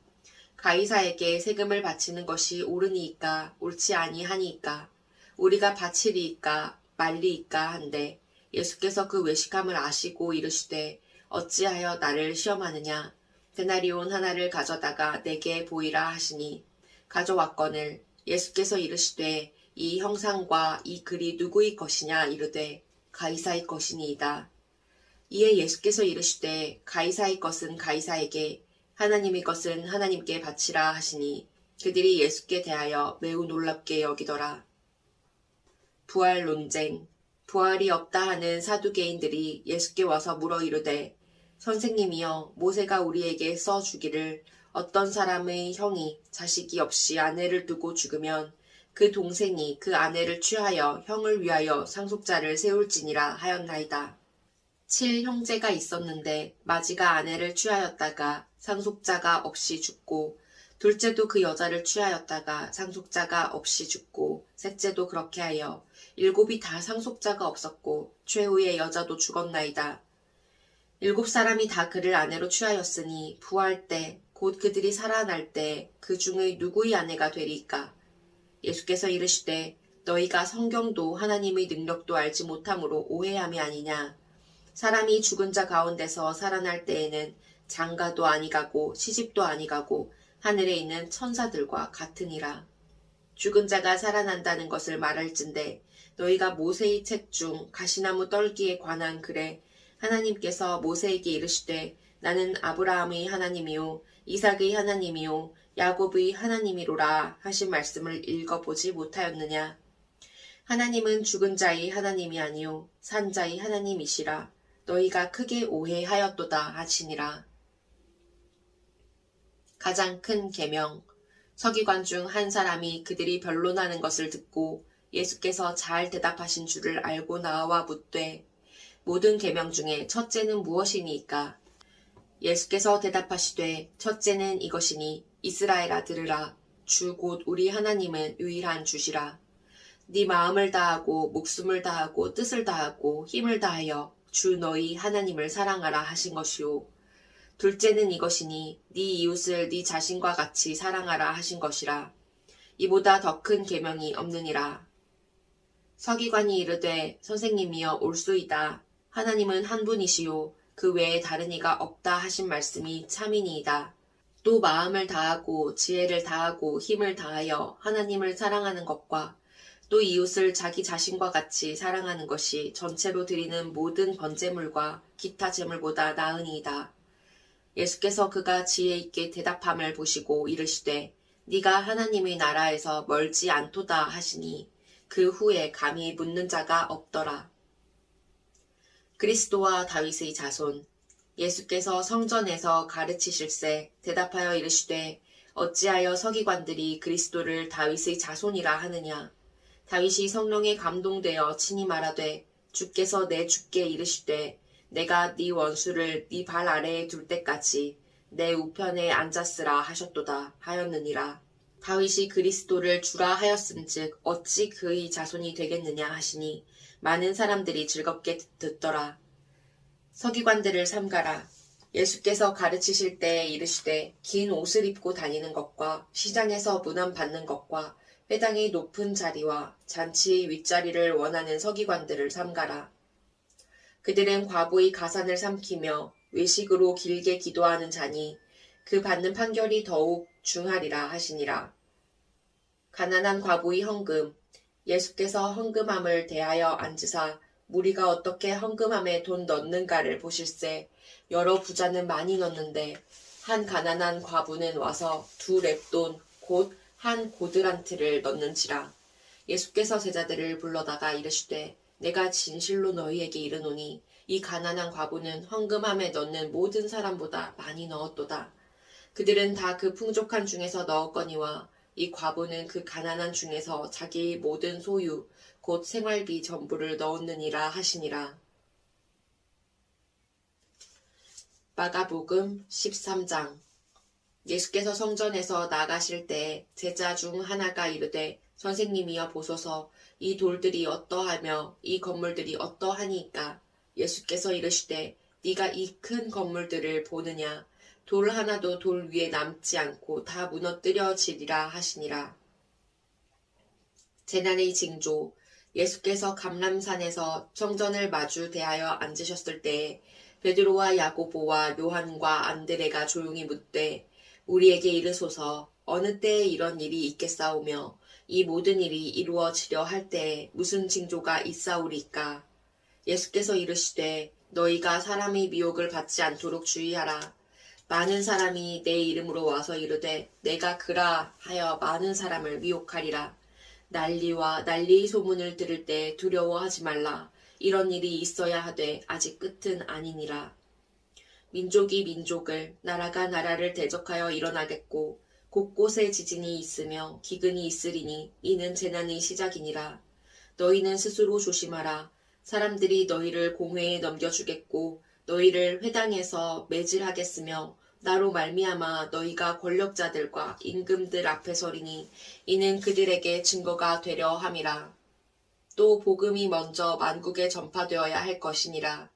가이사에게 세금을 바치는 것이 옳으니이까 옳지 아니하니이까 우리가 바치리이까 말리이까 한데 예수께서 그 외식함을 아시고 이르시되 어찌하여 나를 시험하느냐. 데나리온 하나를 가져다가 내게 보이라 하시니 가져왔거늘 예수께서 이르시되 이 형상과 이 글이 누구의 것이냐 이르되 가이사의 것이니이다. 이에 예수께서 이르시되 가이사의 것은 가이사에게 하나님의 것은 하나님께 바치라 하시니 그들이 예수께 대하여 매우 놀랍게 여기더라. 부활 논쟁. 부활이 없다 하는 사두개인들이 예수께 와서 물어 이르되 선생님이여 모세가 우리에게 써주기를 어떤 사람의 형이 자식이 없이 아내를 두고 죽으면 그 동생이 그 아내를 취하여 형을 위하여 상속자를 세울지니라 하였나이다. 칠형제가 있었는데 마지가 아내를 취하였다가 상속자가 없이 죽고 둘째도 그 여자를 취하였다가 상속자가 없이 죽고 셋째도 그렇게 하여 일곱이 다 상속자가 없었고 최후의 여자도 죽었나이다. 일곱 사람이 다 그를 아내로 취하였으니 부활 때 곧 그들이 살아날 때 그 중의 누구의 아내가 되리까? 예수께서 이르시되 너희가 성경도 하나님의 능력도 알지 못함으로 오해함이 아니냐. 사람이 죽은 자 가운데서 살아날 때에는 장가도 아니가고 시집도 아니가고 하늘에 있는 천사들과 같으니라. 죽은 자가 살아난다는 것을 말할진대 너희가 모세의 책 중 가시나무 떨기에 관한 글에 하나님께서 모세에게 이르시되 나는 아브라함의 하나님이요 이삭의 하나님이요 야곱의 하나님이로라 하신 말씀을 읽어보지 못하였느냐. 하나님은 죽은 자의 하나님이 아니요 산 자의 하나님이시라. 너희가 크게 오해하였도다 하시니라. 가장 큰 계명. 서기관 중 한 사람이 그들이 변론하는 것을 듣고 예수께서 잘 대답하신 줄을 알고 나와 묻되 모든 계명 중에 첫째는 무엇이니까? 예수께서 대답하시되 첫째는 이것이니 이스라엘아 들으라. 주 곧 우리 하나님은 유일한 주시라. 네 마음을 다하고 목숨을 다하고 뜻을 다하고 힘을 다하여 주 너희 하나님을 사랑하라 하신 것이요. 둘째는 이것이니 네 이웃을 네 자신과 같이 사랑하라 하신 것이라. 이보다 더 큰 계명이 없느니라. 서기관이 이르되 선생님이여 올소이다. 하나님은 한 분이시요 그 외에 다른 이가 없다 하신 말씀이 참이니이다. 또 마음을 다하고 지혜를 다하고 힘을 다하여 하나님을 사랑하는 것과 또 이웃을 자기 자신과 같이 사랑하는 것이 전체로 드리는 모든 번제물과 기타 제물보다 나으니이다. 예수께서 그가 지혜 있게 대답함을 보시고 이르시되 네가 하나님의 나라에서 멀지 않도다 하시니 그 후에 감히 묻는 자가 없더라. 그리스도와 다윗의 자손. 예수께서 성전에서 가르치실세 대답하여 이르시되 어찌하여 서기관들이 그리스도를 다윗의 자손이라 하느냐. 다윗이 성령에 감동되어 친히 말하되 주께서 내 주께 이르시되 내가 네 원수를 네 발 아래에 둘 때까지 내 우편에 앉았으라 하셨도다 하였느니라. 다윗이 그리스도를 주라 하였음즉 어찌 그의 자손이 되겠느냐 하시니 많은 사람들이 즐겁게 듣더라. 서기관들을 삼가라. 예수께서 가르치실 때에 이르시되 긴 옷을 입고 다니는 것과 시장에서 문안 받는 것과 회당의 높은 자리와 잔치의 윗자리를 원하는 서기관들을 삼가라. 그들은 과부의 가산을 삼키며 외식으로 길게 기도하는 자니 그 받는 판결이 더욱 중하리라 하시니라. 가난한 과부의 헌금. 예수께서 헌금함을 대하여 앉으사 무리가 어떻게 헌금함에 돈 넣는가를 보실세. 여러 부자는 많이 넣는데 한 가난한 과부는 와서 2렙돈 곧 한 고드란트를 넣는지라. 예수께서 제자들을 불러다가 이르시되 내가 진실로 너희에게 이르노니 이 가난한 과부는 헌금함에 넣는 모든 사람보다 많이 넣었도다. 그들은 다 그 풍족한 중에서 넣었거니와 이 과부는 그 가난한 중에서 자기의 모든 소유 곧 생활비 전부를 넣었느니라 하시니라. 마가복음 13장. 예수께서 성전에서 나가실 때 제자 중 하나가 이르되 선생님이여 보소서 이 돌들이 어떠하며 이 건물들이 어떠하니까. 예수께서 이르시되 네가 이 큰 건물들을 보느냐. 돌 하나도 돌 위에 남지 않고 다 무너뜨려지리라 하시니라. 재난의 징조. 예수께서 감람산에서 성전을 마주 대하여 앉으셨을 때에 베드로와 야고보와 요한과 안드레가 조용히 묻되 우리에게 이르소서 어느 때에 이런 일이 있겠사오며 이 모든 일이 이루어지려 할 때에 무슨 징조가 있사오리까. 예수께서 이르시되 너희가 사람의 미혹을 받지 않도록 주의하라. 많은 사람이 내 이름으로 와서 이르되 내가 그라 하여 많은 사람을 미혹하리라. 난리와 난리의 소문을 들을 때 두려워하지 말라. 이런 일이 있어야 하되 아직 끝은 아니니라. 민족이 민족을 나라가 나라를 대적하여 일어나겠고 곳곳에 지진이 있으며 기근이 있으리니 이는 재난의 시작이니라. 너희는 스스로 조심하라. 사람들이 너희를 공회에 넘겨주겠고 너희를 회당에서 매질하겠으며 나로 말미암아 너희가 권력자들과 임금들 앞에 서리니 이는 그들에게 증거가 되려 함이라. 또 복음이 먼저 만국에 전파되어야 할 것이니라.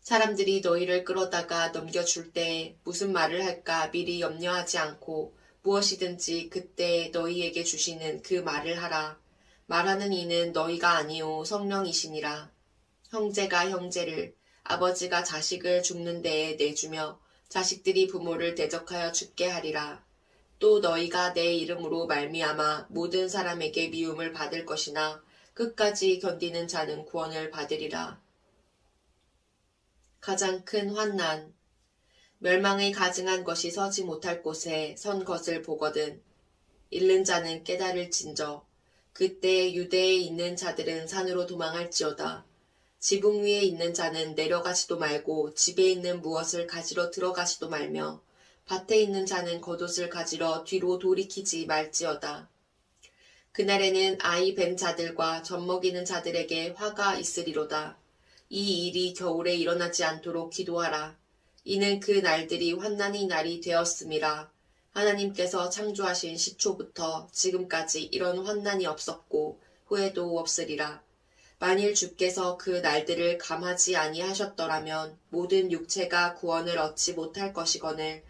사람들이 너희를 끌어다가 넘겨줄 때 무슨 말을 할까 미리 염려하지 않고 무엇이든지 그때 너희에게 주시는 그 말을 하라. 말하는 이는 너희가 아니요 성령이시니라. 형제가 형제를, 아버지가 자식을 죽는 데에 내주며 자식들이 부모를 대적하여 죽게 하리라. 또 너희가 내 이름으로 말미암아 모든 사람에게 미움을 받을 것이나 끝까지 견디는 자는 구원을 받으리라. 가장 큰 환난. 멸망에 가증한 것이 서지 못할 곳에 선 것을 보거든 잃는 자는 깨달을진저. 그때 유대에 있는 자들은 산으로 도망할지어다. 지붕 위에 있는 자는 내려가지도 말고 집에 있는 무엇을 가지러 들어가지도 말며 밭에 있는 자는 겉옷을 가지러 뒤로 돌이키지 말지어다. 그날에는 아이 뵌 자들과 젖먹이는 자들에게 화가 있으리로다. 이 일이 겨울에 일어나지 않도록 기도하라. 이는 그 날들이 환난의 날이 되었음이라. 하나님께서 창조하신 시초부터 지금까지 이런 환난이 없었고 후에도 없으리라. 만일 주께서 그 날들을 감하지 아니하셨더라면 모든 육체가 구원을 얻지 못할 것이거늘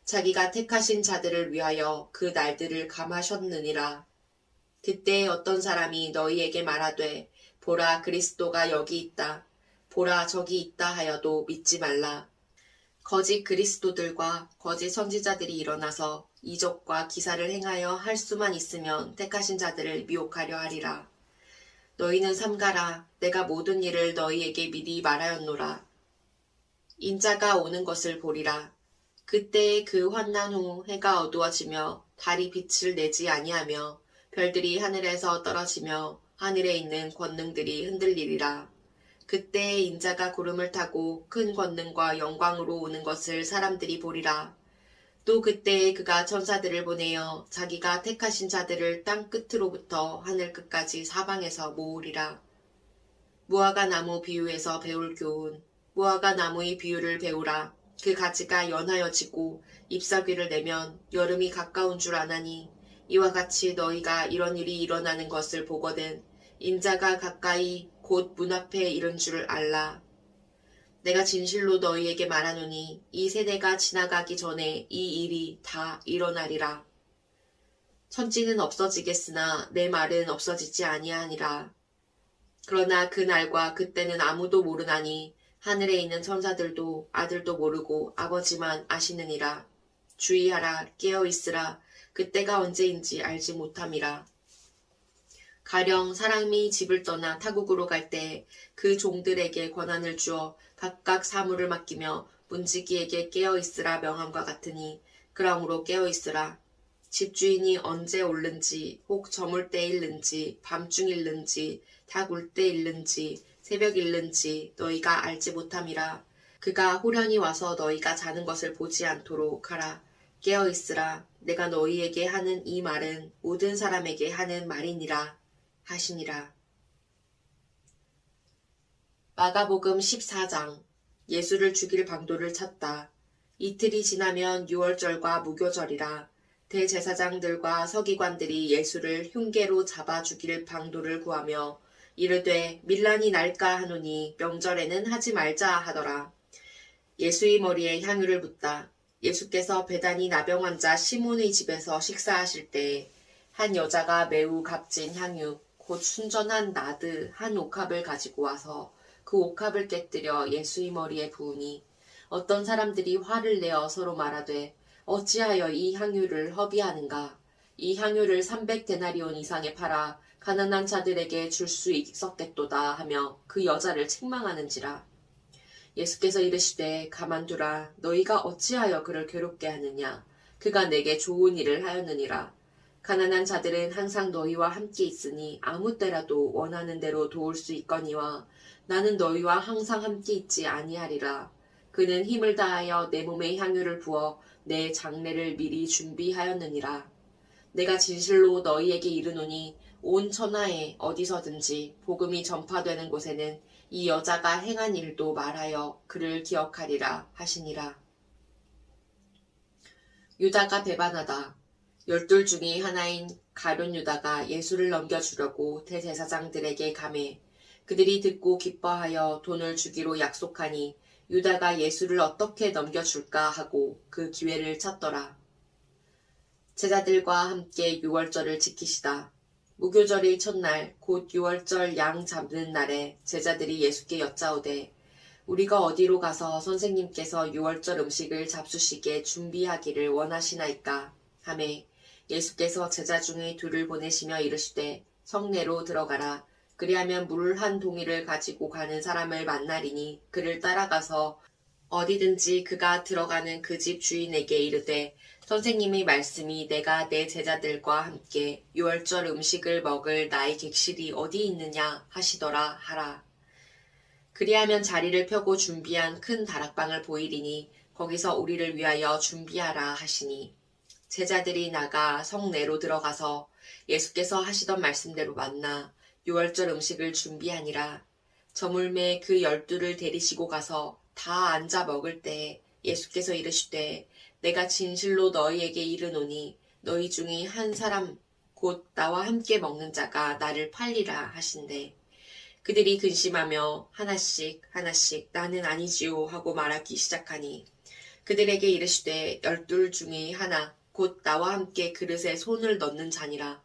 자기가 택하신 자들을 위하여 그 날들을 감하셨느니라. 그때 어떤 사람이 너희에게 말하되 보라 그리스도가 여기 있다. 보라 저기 있다 하여도 믿지 말라. 거짓 그리스도들과 거짓 선지자들이 일어나서 이적과 기사를 행하여 할 수만 있으면 택하신 자들을 미혹하려 하리라. 너희는 삼가라. 내가 모든 일을 너희에게 미리 말하였노라. 인자가 오는 것을 보리라. 그때의 그 환난 후 해가 어두워지며 달이 빛을 내지 아니하며 별들이 하늘에서 떨어지며 하늘에 있는 권능들이 흔들리리라. 그때 인자가 구름을 타고 큰 권능과 영광으로 오는 것을 사람들이 보리라. 또 그때 그가 천사들을 보내어 자기가 택하신 자들을 땅 끝으로부터 하늘 끝까지 사방에서 모으리라. 무화과 나무 비유에서 배울 교훈. 무화과 나무의 비유를 배우라. 그 가지가 연하여지고 잎사귀를 내면 여름이 가까운 줄 아나니 이와 같이 너희가 이런 일이 일어나는 것을 보거든 인자가 가까이 곧 문 앞에 이른 줄 알라. 내가 진실로 너희에게 말하노니 이 세대가 지나가기 전에 이 일이 다 일어나리라. 천지는 없어지겠으나 내 말은 없어지지 아니하니라. 그러나 그 날과 그때는 아무도 모르나니 하늘에 있는 천사들도 아들도 모르고 아버지만 아시느니라. 주의하라. 깨어있으라. 그때가 언제인지 알지 못함이라. 가령 사람이 집을 떠나 타국으로 갈 때 그 종들에게 권한을 주어 각각 사물을 맡기며 문지기에게 깨어있으라 명함과 같으니 그러므로 깨어있으라. 집주인이 언제 올는지 혹 저물 때 일는지 밤중 일는지 닭 울 때 일는지 새벽 일는지 너희가 알지 못함이라. 그가 호련히 와서 너희가 자는 것을 보지 않도록 하라. 깨어있으라. 내가 너희에게 하는 이 말은 모든 사람에게 하는 말이니라 하시니라. 마가복음 14장. 예수를 죽일 방도를 찾다. 이틀이 지나면 유월절과 무교절이라. 대제사장들과 서기관들이 예수를 흉계로 잡아 죽일 방도를 구하며 이르되 밀란이 날까 하노니 명절에는 하지 말자 하더라. 예수의 머리에 향유를 붓다. 예수께서 베다니 나병 환자 시몬의 집에서 식사하실 때 한 여자가 매우 값진 향유 곧 순전한 나드 한 옥합을 가지고 와서 그 옥합을 깨뜨려 예수의 머리에 부으니 어떤 사람들이 화를 내어 서로 말하되 어찌하여 이 향유를 허비하는가. 이 향유를 300데나리온 이상에 팔아 가난한 자들에게 줄 수 있었겠도다 하며 그 여자를 책망하는지라. 예수께서 이르시되 가만두라. 너희가 어찌하여 그를 괴롭게 하느냐. 그가 내게 좋은 일을 하였느니라. 가난한 자들은 항상 너희와 함께 있으니 아무 때라도 원하는 대로 도울 수 있거니와 나는 너희와 항상 함께 있지 아니하리라. 그는 힘을 다하여 내 몸에 향유를 부어 내 장례를 미리 준비하였느니라. 내가 진실로 너희에게 이르노니 온 천하에 어디서든지 복음이 전파되는 곳에는 이 여자가 행한 일도 말하여 그를 기억하리라 하시니라. 유다가 배반하다. 12 중의 하나인 가룟 유다가 예수를 넘겨주려고 대제사장들에게 가매 그들이 듣고 기뻐하여 돈을 주기로 약속하니 유다가 예수를 어떻게 넘겨줄까 하고 그 기회를 찾더라. 제자들과 함께 유월절을 지키시다. 무교절의 첫날 곧 유월절 양 잡는 날에 제자들이 예수께 여짜오되 우리가 어디로 가서 선생님께서 유월절 음식을 잡수시게 준비하기를 원하시나이까 하매 예수께서 제자 중에 둘을 보내시며 이르시되 성내로 들어가라. 그리하면 물 한 동이를 가지고 가는 사람을 만나리니 그를 따라가서 어디든지 그가 들어가는 그 집 주인에게 이르되 선생님의 말씀이 내가 내 제자들과 함께 유월절 음식을 먹을 나의 객실이 어디 있느냐 하시더라 하라. 그리하면 자리를 펴고 준비한 큰 다락방을 보이리니 거기서 우리를 위하여 준비하라 하시니 제자들이 나가 성내로 들어가서 예수께서 하시던 말씀대로 만나 유월절 음식을 준비하니라. 저물매 그 12를 데리시고 가서 다 앉아 먹을 때에 예수께서 이르시되 내가 진실로 너희에게 이르노니 너희 중에 한 사람 곧 나와 함께 먹는 자가 나를 팔리라 하신대. 그들이 근심하며 하나씩 나는 아니지요 하고 말하기 시작하니 그들에게 이르시되 12 중에 하나 곧 나와 함께 그릇에 손을 넣는 자니라.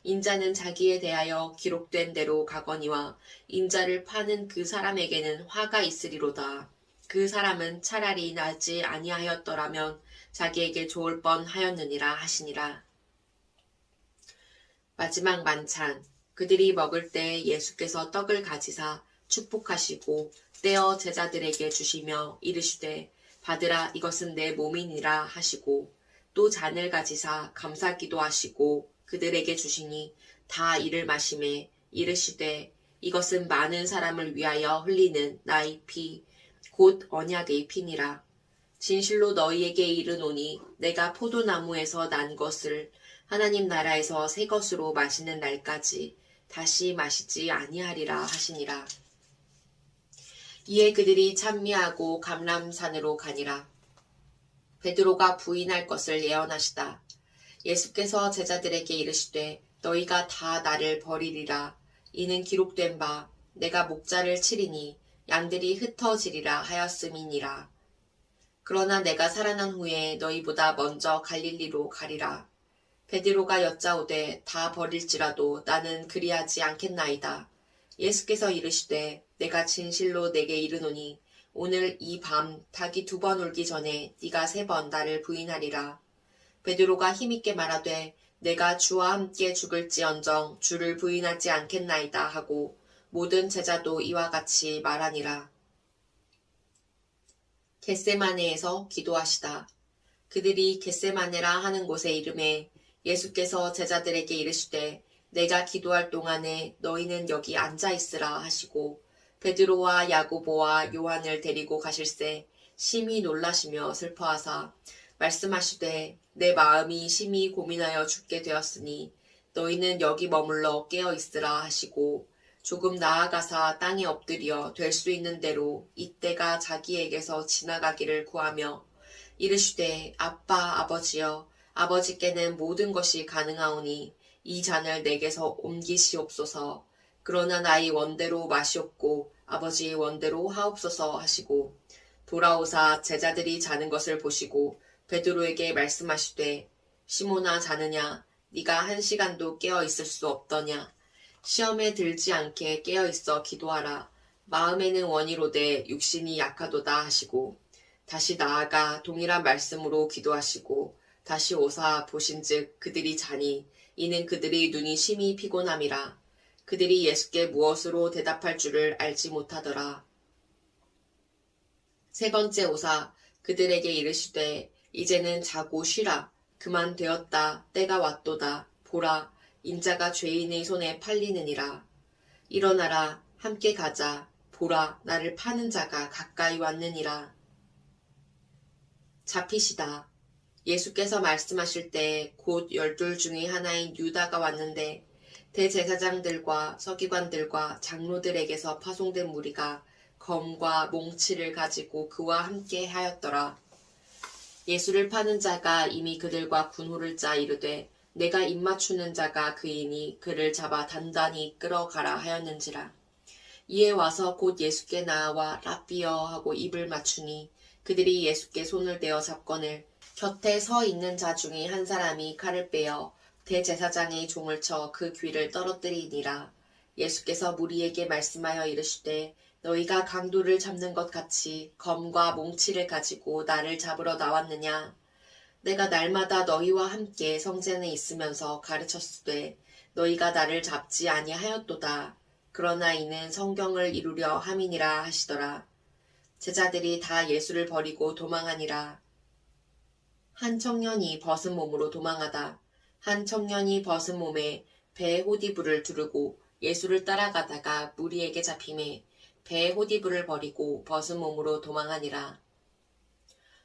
인자는 자기에 대하여 기록된 대로 가거니와 인자를 파는 그 사람에게는 화가 있으리로다. 그 사람은 차라리 나지 아니하였더라면 자기에게 좋을 뻔하였느니라 하시니라. 마지막 만찬. 그들이 먹을 때 예수께서 떡을 가지사 축복하시고 떼어 제자들에게 주시며 이르시되 받으라 이것은 내 몸이니라 하시고 또 잔을 가지사 감사기도 하시고 그들에게 주시니 다 이를 마시매 이르시되 이것은 많은 사람을 위하여 흘리는 나의 피 곧 언약의 피니라. 진실로 너희에게 이르노니 내가 포도나무에서 난 것을 하나님 나라에서 새 것으로 마시는 날까지 다시 마시지 아니하리라 하시니라. 이에 그들이 찬미하고 감람산으로 가니라. 베드로가 부인할 것을 예언하시다. 예수께서 제자들에게 이르시되 너희가 다 나를 버리리라. 이는 기록된 바 내가 목자를 치리니 양들이 흩어지리라 하였음이니라. 그러나 내가 살아난 후에 너희보다 먼저 갈릴리로 가리라. 베드로가 여짜오되 다 버릴지라도 나는 그리하지 않겠나이다. 예수께서 이르시되 내가 진실로 내게 이르노니 오늘 이 밤 닭이 2번 울기 전에 네가 3번 나를 부인하리라. 베드로가 힘있게 말하되 내가 주와 함께 죽을지언정 주를 부인하지 않겠나이다 하고 모든 제자도 이와 같이 말하니라. 겟세마네에서 기도하시다. 그들이 겟세마네라 하는 곳에 이름에 예수께서 제자들에게 이르시되 내가 기도할 동안에 너희는 여기 앉아 있으라 하시고 베드로와 야고보와 요한을 데리고 가실새 심히 놀라시며 슬퍼하사 말씀하시되 내 마음이 심히 고민하여 죽게 되었으니 너희는 여기 머물러 깨어 있으라 하시고 조금 나아가사 땅에 엎드려 될 수 있는 대로 이때가 자기에게서 지나가기를 구하며 이르시되 아빠 아버지여 아버지께는 모든 것이 가능하오니 이 잔을 내게서 옮기시옵소서. 그러나 나의 원대로 마시옵고 아버지의 원대로 하옵소서 하시고 돌아오사 제자들이 자는 것을 보시고 베드로에게 말씀하시되 시몬아 자느냐 네가 1시간도 깨어 있을 수 없더냐. 시험에 들지 않게 깨어 있어 기도하라. 마음에는 원이로되 육신이 약하도다 하시고 다시 나아가 동일한 말씀으로 기도하시고 다시 오사 보신즉 그들이 자니 이는 그들의 눈이 심히 피곤함이라. 그들이 예수께 무엇으로 대답할 줄을 알지 못하더라. 3번째 오사 그들에게 이르시되 이제는 자고 쉬라. 그만 되었다. 때가 왔도다. 보라 인자가 죄인의 손에 팔리느니라. 일어나라 함께 가자. 보라 나를 파는 자가 가까이 왔느니라. 잡히시다. 예수께서 말씀하실 때 곧 12 중의 하나인 유다가 왔는데 대제사장들과 서기관들과 장로들에게서 파송된 무리가 검과 몽치를 가지고 그와 함께 하였더라. 예수를 파는 자가 이미 그들과 군호를 짜 이르되 내가 입맞추는 자가 그이니 그를 잡아 단단히 끌어가라 하였는지라. 이에 와서 곧 예수께 나와 랍비여 하고 입을 맞추니 그들이 예수께 손을 대어 잡거늘 곁에 서 있는 자 중에 한 사람이 칼을 빼어 대제사장의 종을 쳐 그 귀를 떨어뜨리니라. 예수께서 무리에게 말씀하여 이르시되 너희가 강도를 잡는 것 같이 검과 몽치를 가지고 나를 잡으러 나왔느냐. 내가 날마다 너희와 함께 성전에 있으면서 가르쳤으되 너희가 나를 잡지 아니하였도다. 그러나 이는 성경을 이루려 함이니라 하시더라. 제자들이 다 예수를 버리고 도망하니라. 한 청년이 벗은 몸으로 도망하다. 한 청년이 벗은 몸에 배에 호디부를 두르고 예수를 따라가다가 무리에게 잡힘에 배에 호디부를 버리고 벗은 몸으로 도망하니라.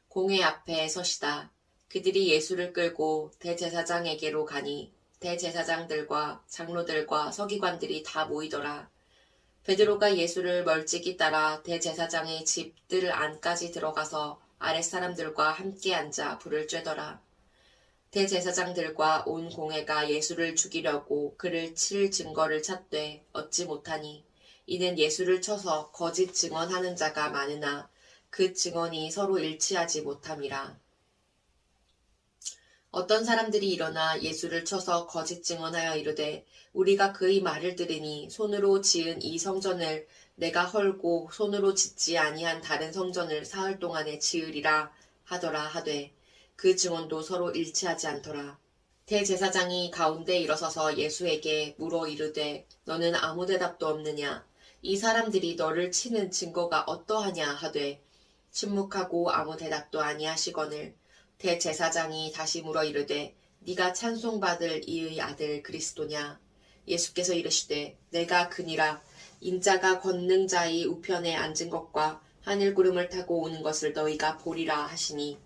공회 앞에 서시다. 그들이 예수를 끌고 대제사장에게로 가니 대제사장들과 장로들과 서기관들이 다 모이더라. 베드로가 예수를 멀찍이 따라 대제사장의 집 뜰 안까지 들어가서 아랫사람들과 함께 앉아 불을 쬐더라. 대제사장들과 온 공회가 예수를 죽이려고 그를 칠 증거를 찾되 얻지 못하니 이는 예수를 쳐서 거짓 증언하는 자가 많으나 그 증언이 서로 일치하지 못함이라. 어떤 사람들이 일어나 예수를 쳐서 거짓 증언하여 이르되 우리가 그의 말을 들으니 손으로 지은 이 성전을 내가 헐고 손으로 짓지 아니한 다른 성전을 사흘 동안에 지으리라 하더라 하되 그 증언도 서로 일치하지 않더라. 대제사장이 가운데 일어서서 예수에게 물어 이르되 너는 아무 대답도 없느냐. 이 사람들이 너를 치는 증거가 어떠하냐 하되 침묵하고 아무 대답도 아니하시거늘 대제사장이 다시 물어 이르되 네가 찬송받을 이의 아들 그리스도냐. 예수께서 이르시되 내가 그니라. 인자가 권능자의 우편에 앉은 것과 하늘구름을 타고 오는 것을 너희가 보리라 하시니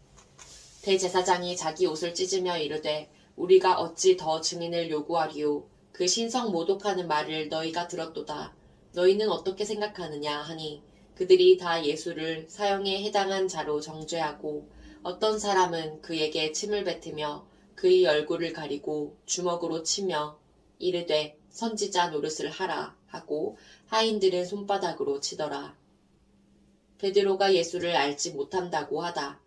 대제사장이 자기 옷을 찢으며 이르되 우리가 어찌 더 증인을 요구하리요. 그 신성 모독하는 말을 너희가 들었도다. 너희는 어떻게 생각하느냐 하니 그들이 다 예수를 사형에 해당한 자로 정죄하고 어떤 사람은 그에게 침을 뱉으며 그의 얼굴을 가리고 주먹으로 치며 이르되 선지자 노릇을 하라 하고 하인들은 손바닥으로 치더라. 베드로가 예수를 알지 못한다고 하다.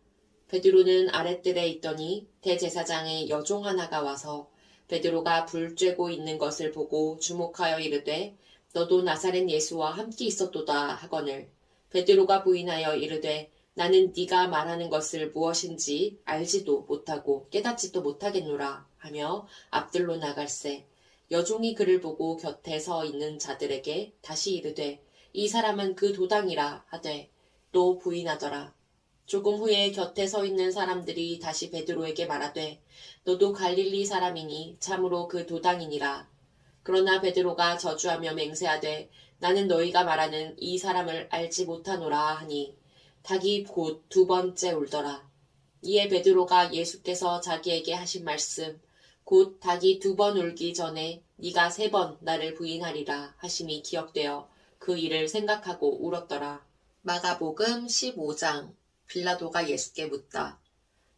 베드로는 아랫뜰에 있더니 대제사장의 여종 하나가 와서 베드로가 불 쬐고 있는 것을 보고 주목하여 이르되 너도 나사렛 예수와 함께 있었도다 하거늘 베드로가 부인하여 이르되 나는 네가 말하는 것을 무엇인지 알지도 못하고 깨닫지도 못하겠노라 하며 앞들로 나갈새 여종이 그를 보고 곁에 서 있는 자들에게 다시 이르되 이 사람은 그 도당이라 하되 또 부인하더라. 조금 후에 곁에 서 있는 사람들이 다시 베드로에게 말하되 너도 갈릴리 사람이니 참으로 그 도당이니라. 그러나 베드로가 저주하며 맹세하되 나는 너희가 말하는 이 사람을 알지 못하노라 하니 닭이 곧 2번째 울더라. 이에 베드로가 예수께서 자기에게 하신 말씀 곧 닭이 2번 울기 전에 네가 3번 나를 부인하리라 하심이 기억되어 그 일을 생각하고 울었더라. 마가복음 15장 빌라도가 예수께 묻다.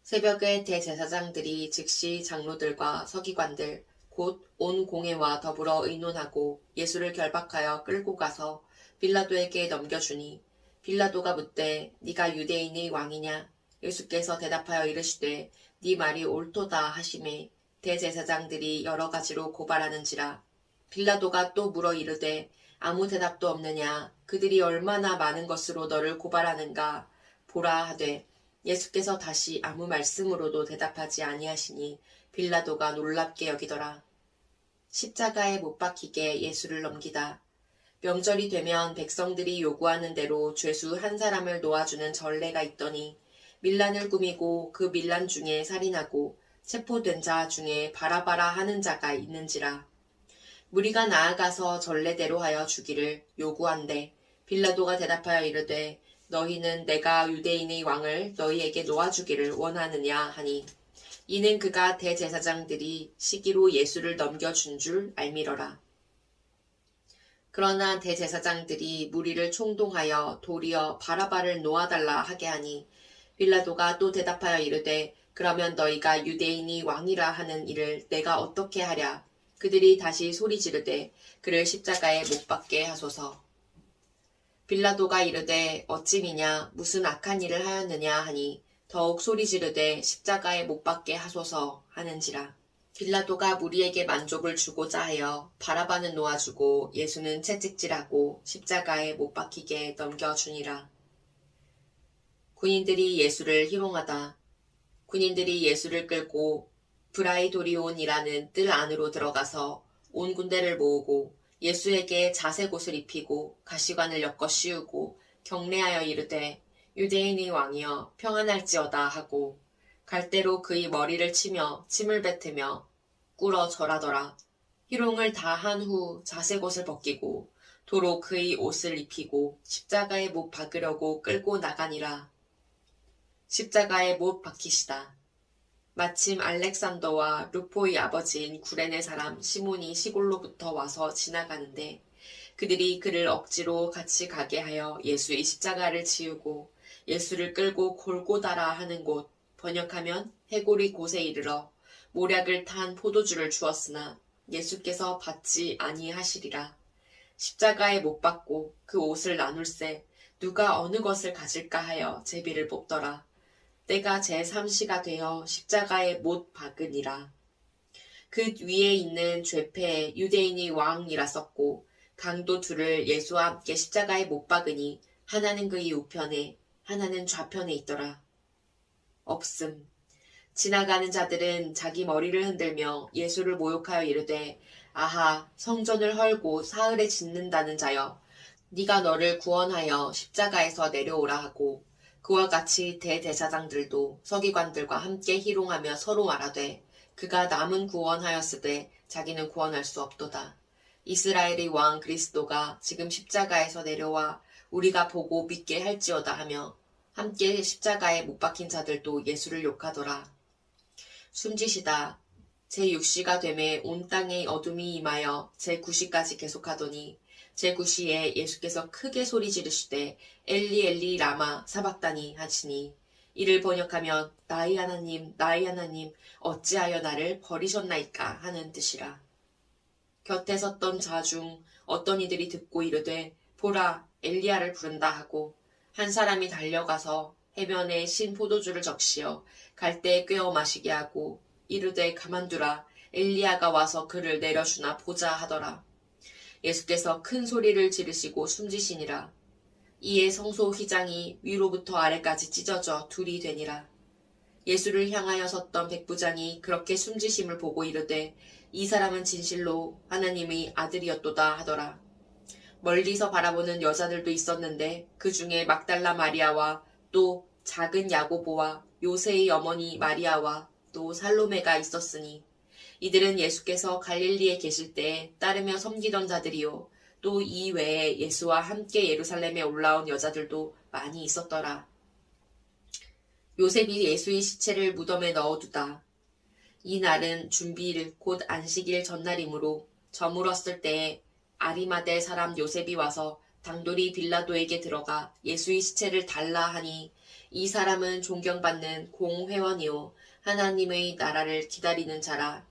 새벽에 대제사장들이 즉시 장로들과 서기관들 곧 온 공회와 더불어 의논하고 예수를 결박하여 끌고 가서 빌라도에게 넘겨주니 빌라도가 묻되 네가 유대인의 왕이냐. 예수께서 대답하여 이르시되 네 말이 옳도다 하시매 대제사장들이 여러 가지로 고발하는지라. 빌라도가 또 물어 이르되 아무 대답도 없느냐. 그들이 얼마나 많은 것으로 너를 고발하는가 보라 하되 예수께서 다시 아무 말씀으로도 대답하지 아니하시니 빌라도가 놀랍게 여기더라. 십자가에 못 박히게 예수를 넘기다. 명절이 되면 백성들이 요구하는 대로 죄수 한 사람을 놓아주는 전례가 있더니 밀란을 꾸미고 그 밀란 중에 살인하고 체포된 자 중에 바라바라 하는 자가 있는지라. 무리가 나아가서 전례대로 하여 주기를 요구한대 빌라도가 대답하여 이르되 너희는 내가 유대인의 왕을 너희에게 놓아주기를 원하느냐 하니 이는 그가 대제사장들이 시기로 예수를 넘겨준 줄 알미러라. 그러나 대제사장들이 무리를 총동하여 도리어 바라바를 놓아달라 하게 하니 빌라도가 또 대답하여 이르되 그러면 너희가 유대인이 왕이라 하는 이를 내가 어떻게 하랴. 그들이 다시 소리 지르되 그를 십자가에 못 박게 하소서. 빌라도가 이르되 어찌미냐 무슨 악한 일을 하였느냐 하니 더욱 소리 지르되 십자가에 못 박게 하소서 하는지라. 빌라도가 무리에게 만족을 주고자 하여 바라바는 놓아주고 예수는 채찍질하고 십자가에 못 박히게 넘겨주니라. 군인들이 예수를 희롱하다. 군인들이 예수를 끌고 브라이도리온이라는 뜰 안으로 들어가서 온 군대를 모으고 예수에게 자색 옷을 입히고 가시관을 엮어 씌우고 경례하여 이르되 유대인의 왕이여 평안할지어다 하고 갈대로 그의 머리를 치며 침을 뱉으며 꿇어 절하더라. 희롱을 다 한 후 자색 옷을 벗기고 도로 그의 옷을 입히고 십자가에 못 박으려고 끌고 나가니라. 십자가에 못 박히시다. 마침 알렉산더와 루포의 아버지인 구레네 사람 시몬이 시골로부터 와서 지나가는데 그들이 그를 억지로 같이 가게 하여 예수의 십자가를 지우고 예수를 끌고 골고다라 하는 곳, 번역하면 해골이 곳에 이르러 모략을 탄 포도주를 주었으나 예수께서 받지 아니하시리라. 십자가에 못 박고 그 옷을 나눌세 누가 어느 것을 가질까 하여 제비를 뽑더라. 때가 제3시가 되어 십자가에 못 박으니라. 그 위에 있는 죄패에 유대인이 왕이라 썼고 강도 둘을 예수와 함께 십자가에 못 박으니 하나는 그의 우편에 하나는 좌편에 있더라. 없음. 지나가는 자들은 자기 머리를 흔들며 예수를 모욕하여 이르되 아하 성전을 헐고 사흘에 짓는다는 자여 네가 너를 구원하여 십자가에서 내려오라 하고 그와 같이 대제사장들도 서기관들과 함께 희롱하며 서로 말하되 그가 남은 구원하였으되 자기는 구원할 수 없도다. 이스라엘의 왕 그리스도가 지금 십자가에서 내려와 우리가 보고 믿게 할지어다 하며 함께 십자가에 못 박힌 자들도 예수를 욕하더라. 숨지시다. 제6시가 되매 온 땅에 어둠이 임하여 제9시까지 계속하더니 제9시에 예수께서 크게 소리 지르시되 엘리 엘리 라마 사박다니 하시니 이를 번역하면 나의 하나님 어찌하여 나를 버리셨나이까 하는 뜻이라. 곁에 섰던 자 중 어떤 이들이 듣고 이르되 보라 엘리야를 부른다 하고 한 사람이 달려가서 해변에 신 포도주를 적시어 갈대에 꿰어 마시게 하고 이르되 가만두라 엘리야가 와서 그를 내려주나 보자 하더라. 예수께서 큰 소리를 지르시고 숨지시니라. 이에 성소 휘장이 위로부터 아래까지 찢어져 둘이 되니라. 예수를 향하여 섰던 백부장이 그렇게 숨지심을 보고 이르되 이 사람은 진실로 하나님의 아들이었도다 하더라. 멀리서 바라보는 여자들도 있었는데 그 중에 막달라 마리아와 또 작은 야고보와 요새의 어머니 마리아와 또 살로메가 있었으니 이들은 예수께서 갈릴리에 계실 때에 따르며 섬기던 자들이요 또 이 외에 예수와 함께 예루살렘에 올라온 여자들도 많이 있었더라. 요셉이 예수의 시체를 무덤에 넣어두다. 이 날은 준비일 곧 안식일 전날이므로 저물었을 때에 아리마대 사람 요셉이 와서 당돌이 빌라도에게 들어가 예수의 시체를 달라 하니 이 사람은 존경받는 공회원이요 하나님의 나라를 기다리는 자라.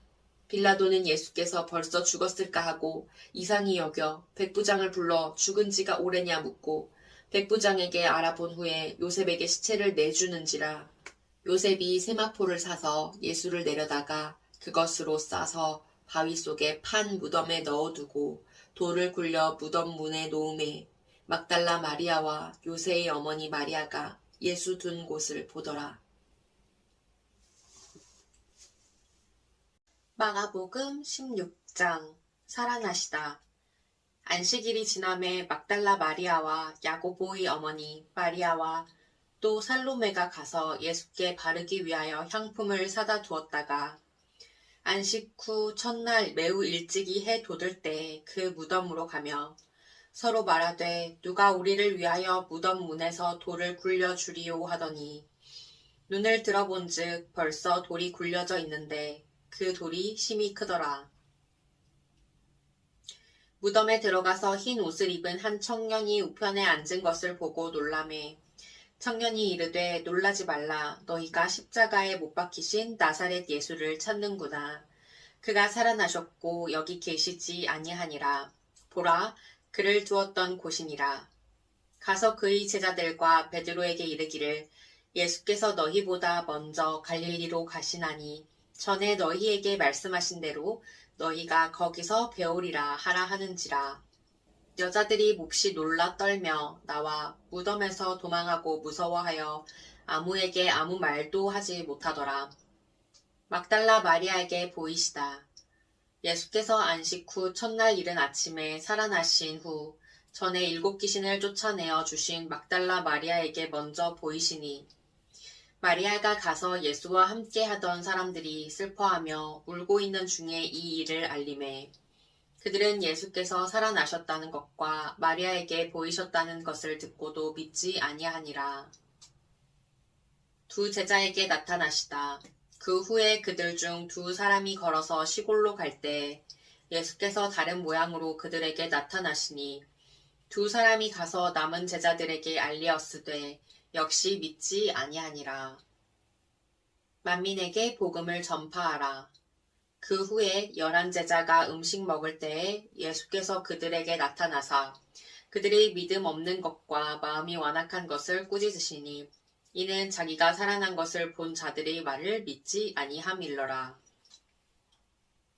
빌라도는 예수께서 벌써 죽었을까 하고 이상히 여겨 백부장을 불러 죽은 지가 오래냐 묻고 백부장에게 알아본 후에 요셉에게 시체를 내주는지라. 요셉이 세마포를 사서 예수를 내려다가 그것으로 싸서 바위 속에 판 무덤에 넣어두고 돌을 굴려 무덤 문에 놓음에 막달라 마리아와 요새의 어머니 마리아가 예수 둔 곳을 보더라. 마가복음 16장 살아나시다. 안식일이 지남에 막달라 마리아와 야고보의 어머니 마리아와 또 살로메가 가서 예수께 바르기 위하여 향품을 사다 두었다가 안식 후 첫날 매우 일찍이 해 돋을 때에 그 무덤으로 가며 서로 말하되 누가 우리를 위하여 무덤 문에서 돌을 굴려 주리요 하더니 눈을 들어본즉 벌써 돌이 굴려져 있는데 그 돌이 심히 크더라. 무덤에 들어가서 흰 옷을 입은 한 청년이 우편에 앉은 것을 보고 놀라매 청년이 이르되 놀라지 말라. 너희가 십자가에 못 박히신 나사렛 예수를 찾는구나. 그가 살아나셨고 여기 계시지 아니하니라. 보라, 그를 두었던 곳이니라. 가서 그의 제자들과 베드로에게 이르기를 예수께서 너희보다 먼저 갈릴리로 가시나니 전에 너희에게 말씀하신 대로 너희가 거기서 배우리라 하라 하는지라. 여자들이 몹시 놀라 떨며 나와 무덤에서 도망하고 무서워하여 아무에게 아무 말도 하지 못하더라. 막달라 마리아에게 보이시다. 예수께서 안식 후 첫날 이른 아침에 살아나신 후 전에 7 귀신을 쫓아내어 주신 막달라 마리아에게 먼저 보이시니 마리아가 가서 예수와 함께 하던 사람들이 슬퍼하며 울고 있는 중에 이 일을 알림해 그들은 예수께서 살아나셨다는 것과 마리아에게 보이셨다는 것을 듣고도 믿지 아니하니라. 두 제자에게 나타나시다. 그 후에 그들 중 2 사람이 걸어서 시골로 갈 때 예수께서 다른 모양으로 그들에게 나타나시니 2 사람이 가서 남은 제자들에게 알리었으되 역시 믿지 아니하니라. 만민에게 복음을 전파하라. 그 후에 11 제자가 음식 먹을 때에 예수께서 그들에게 나타나사 그들이 믿음 없는 것과 마음이 완악한 것을 꾸짖으시니 이는 자기가 살아난 것을 본 자들의 말을 믿지 아니함일러라.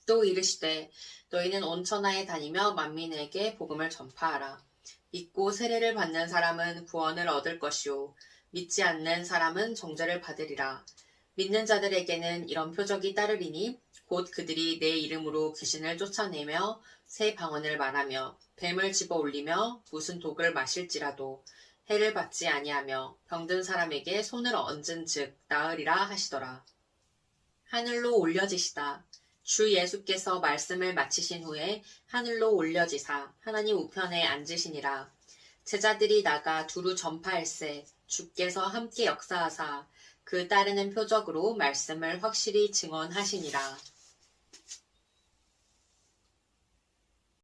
또 이르시되 너희는 온 천하에 다니며 만민에게 복음을 전파하라. 믿고 세례를 받는 사람은 구원을 얻을 것이요 믿지 않는 사람은 정죄를 받으리라. 믿는 자들에게는 이런 표적이 따르리니 곧 그들이 내 이름으로 귀신을 쫓아내며 새 방언을 말하며 뱀을 집어 올리며 무슨 독을 마실지라도 해를 받지 아니하며 병든 사람에게 손을 얹은즉 나으리라 하시더라. 하늘로 올려지시다. 주 예수께서 말씀을 마치신 후에 하늘로 올려지사 하나님 우편에 앉으시니라. 제자들이 나가 두루 전파할세 주께서 함께 역사하사 그 따르는 표적으로 말씀을 확실히 증언하시니라.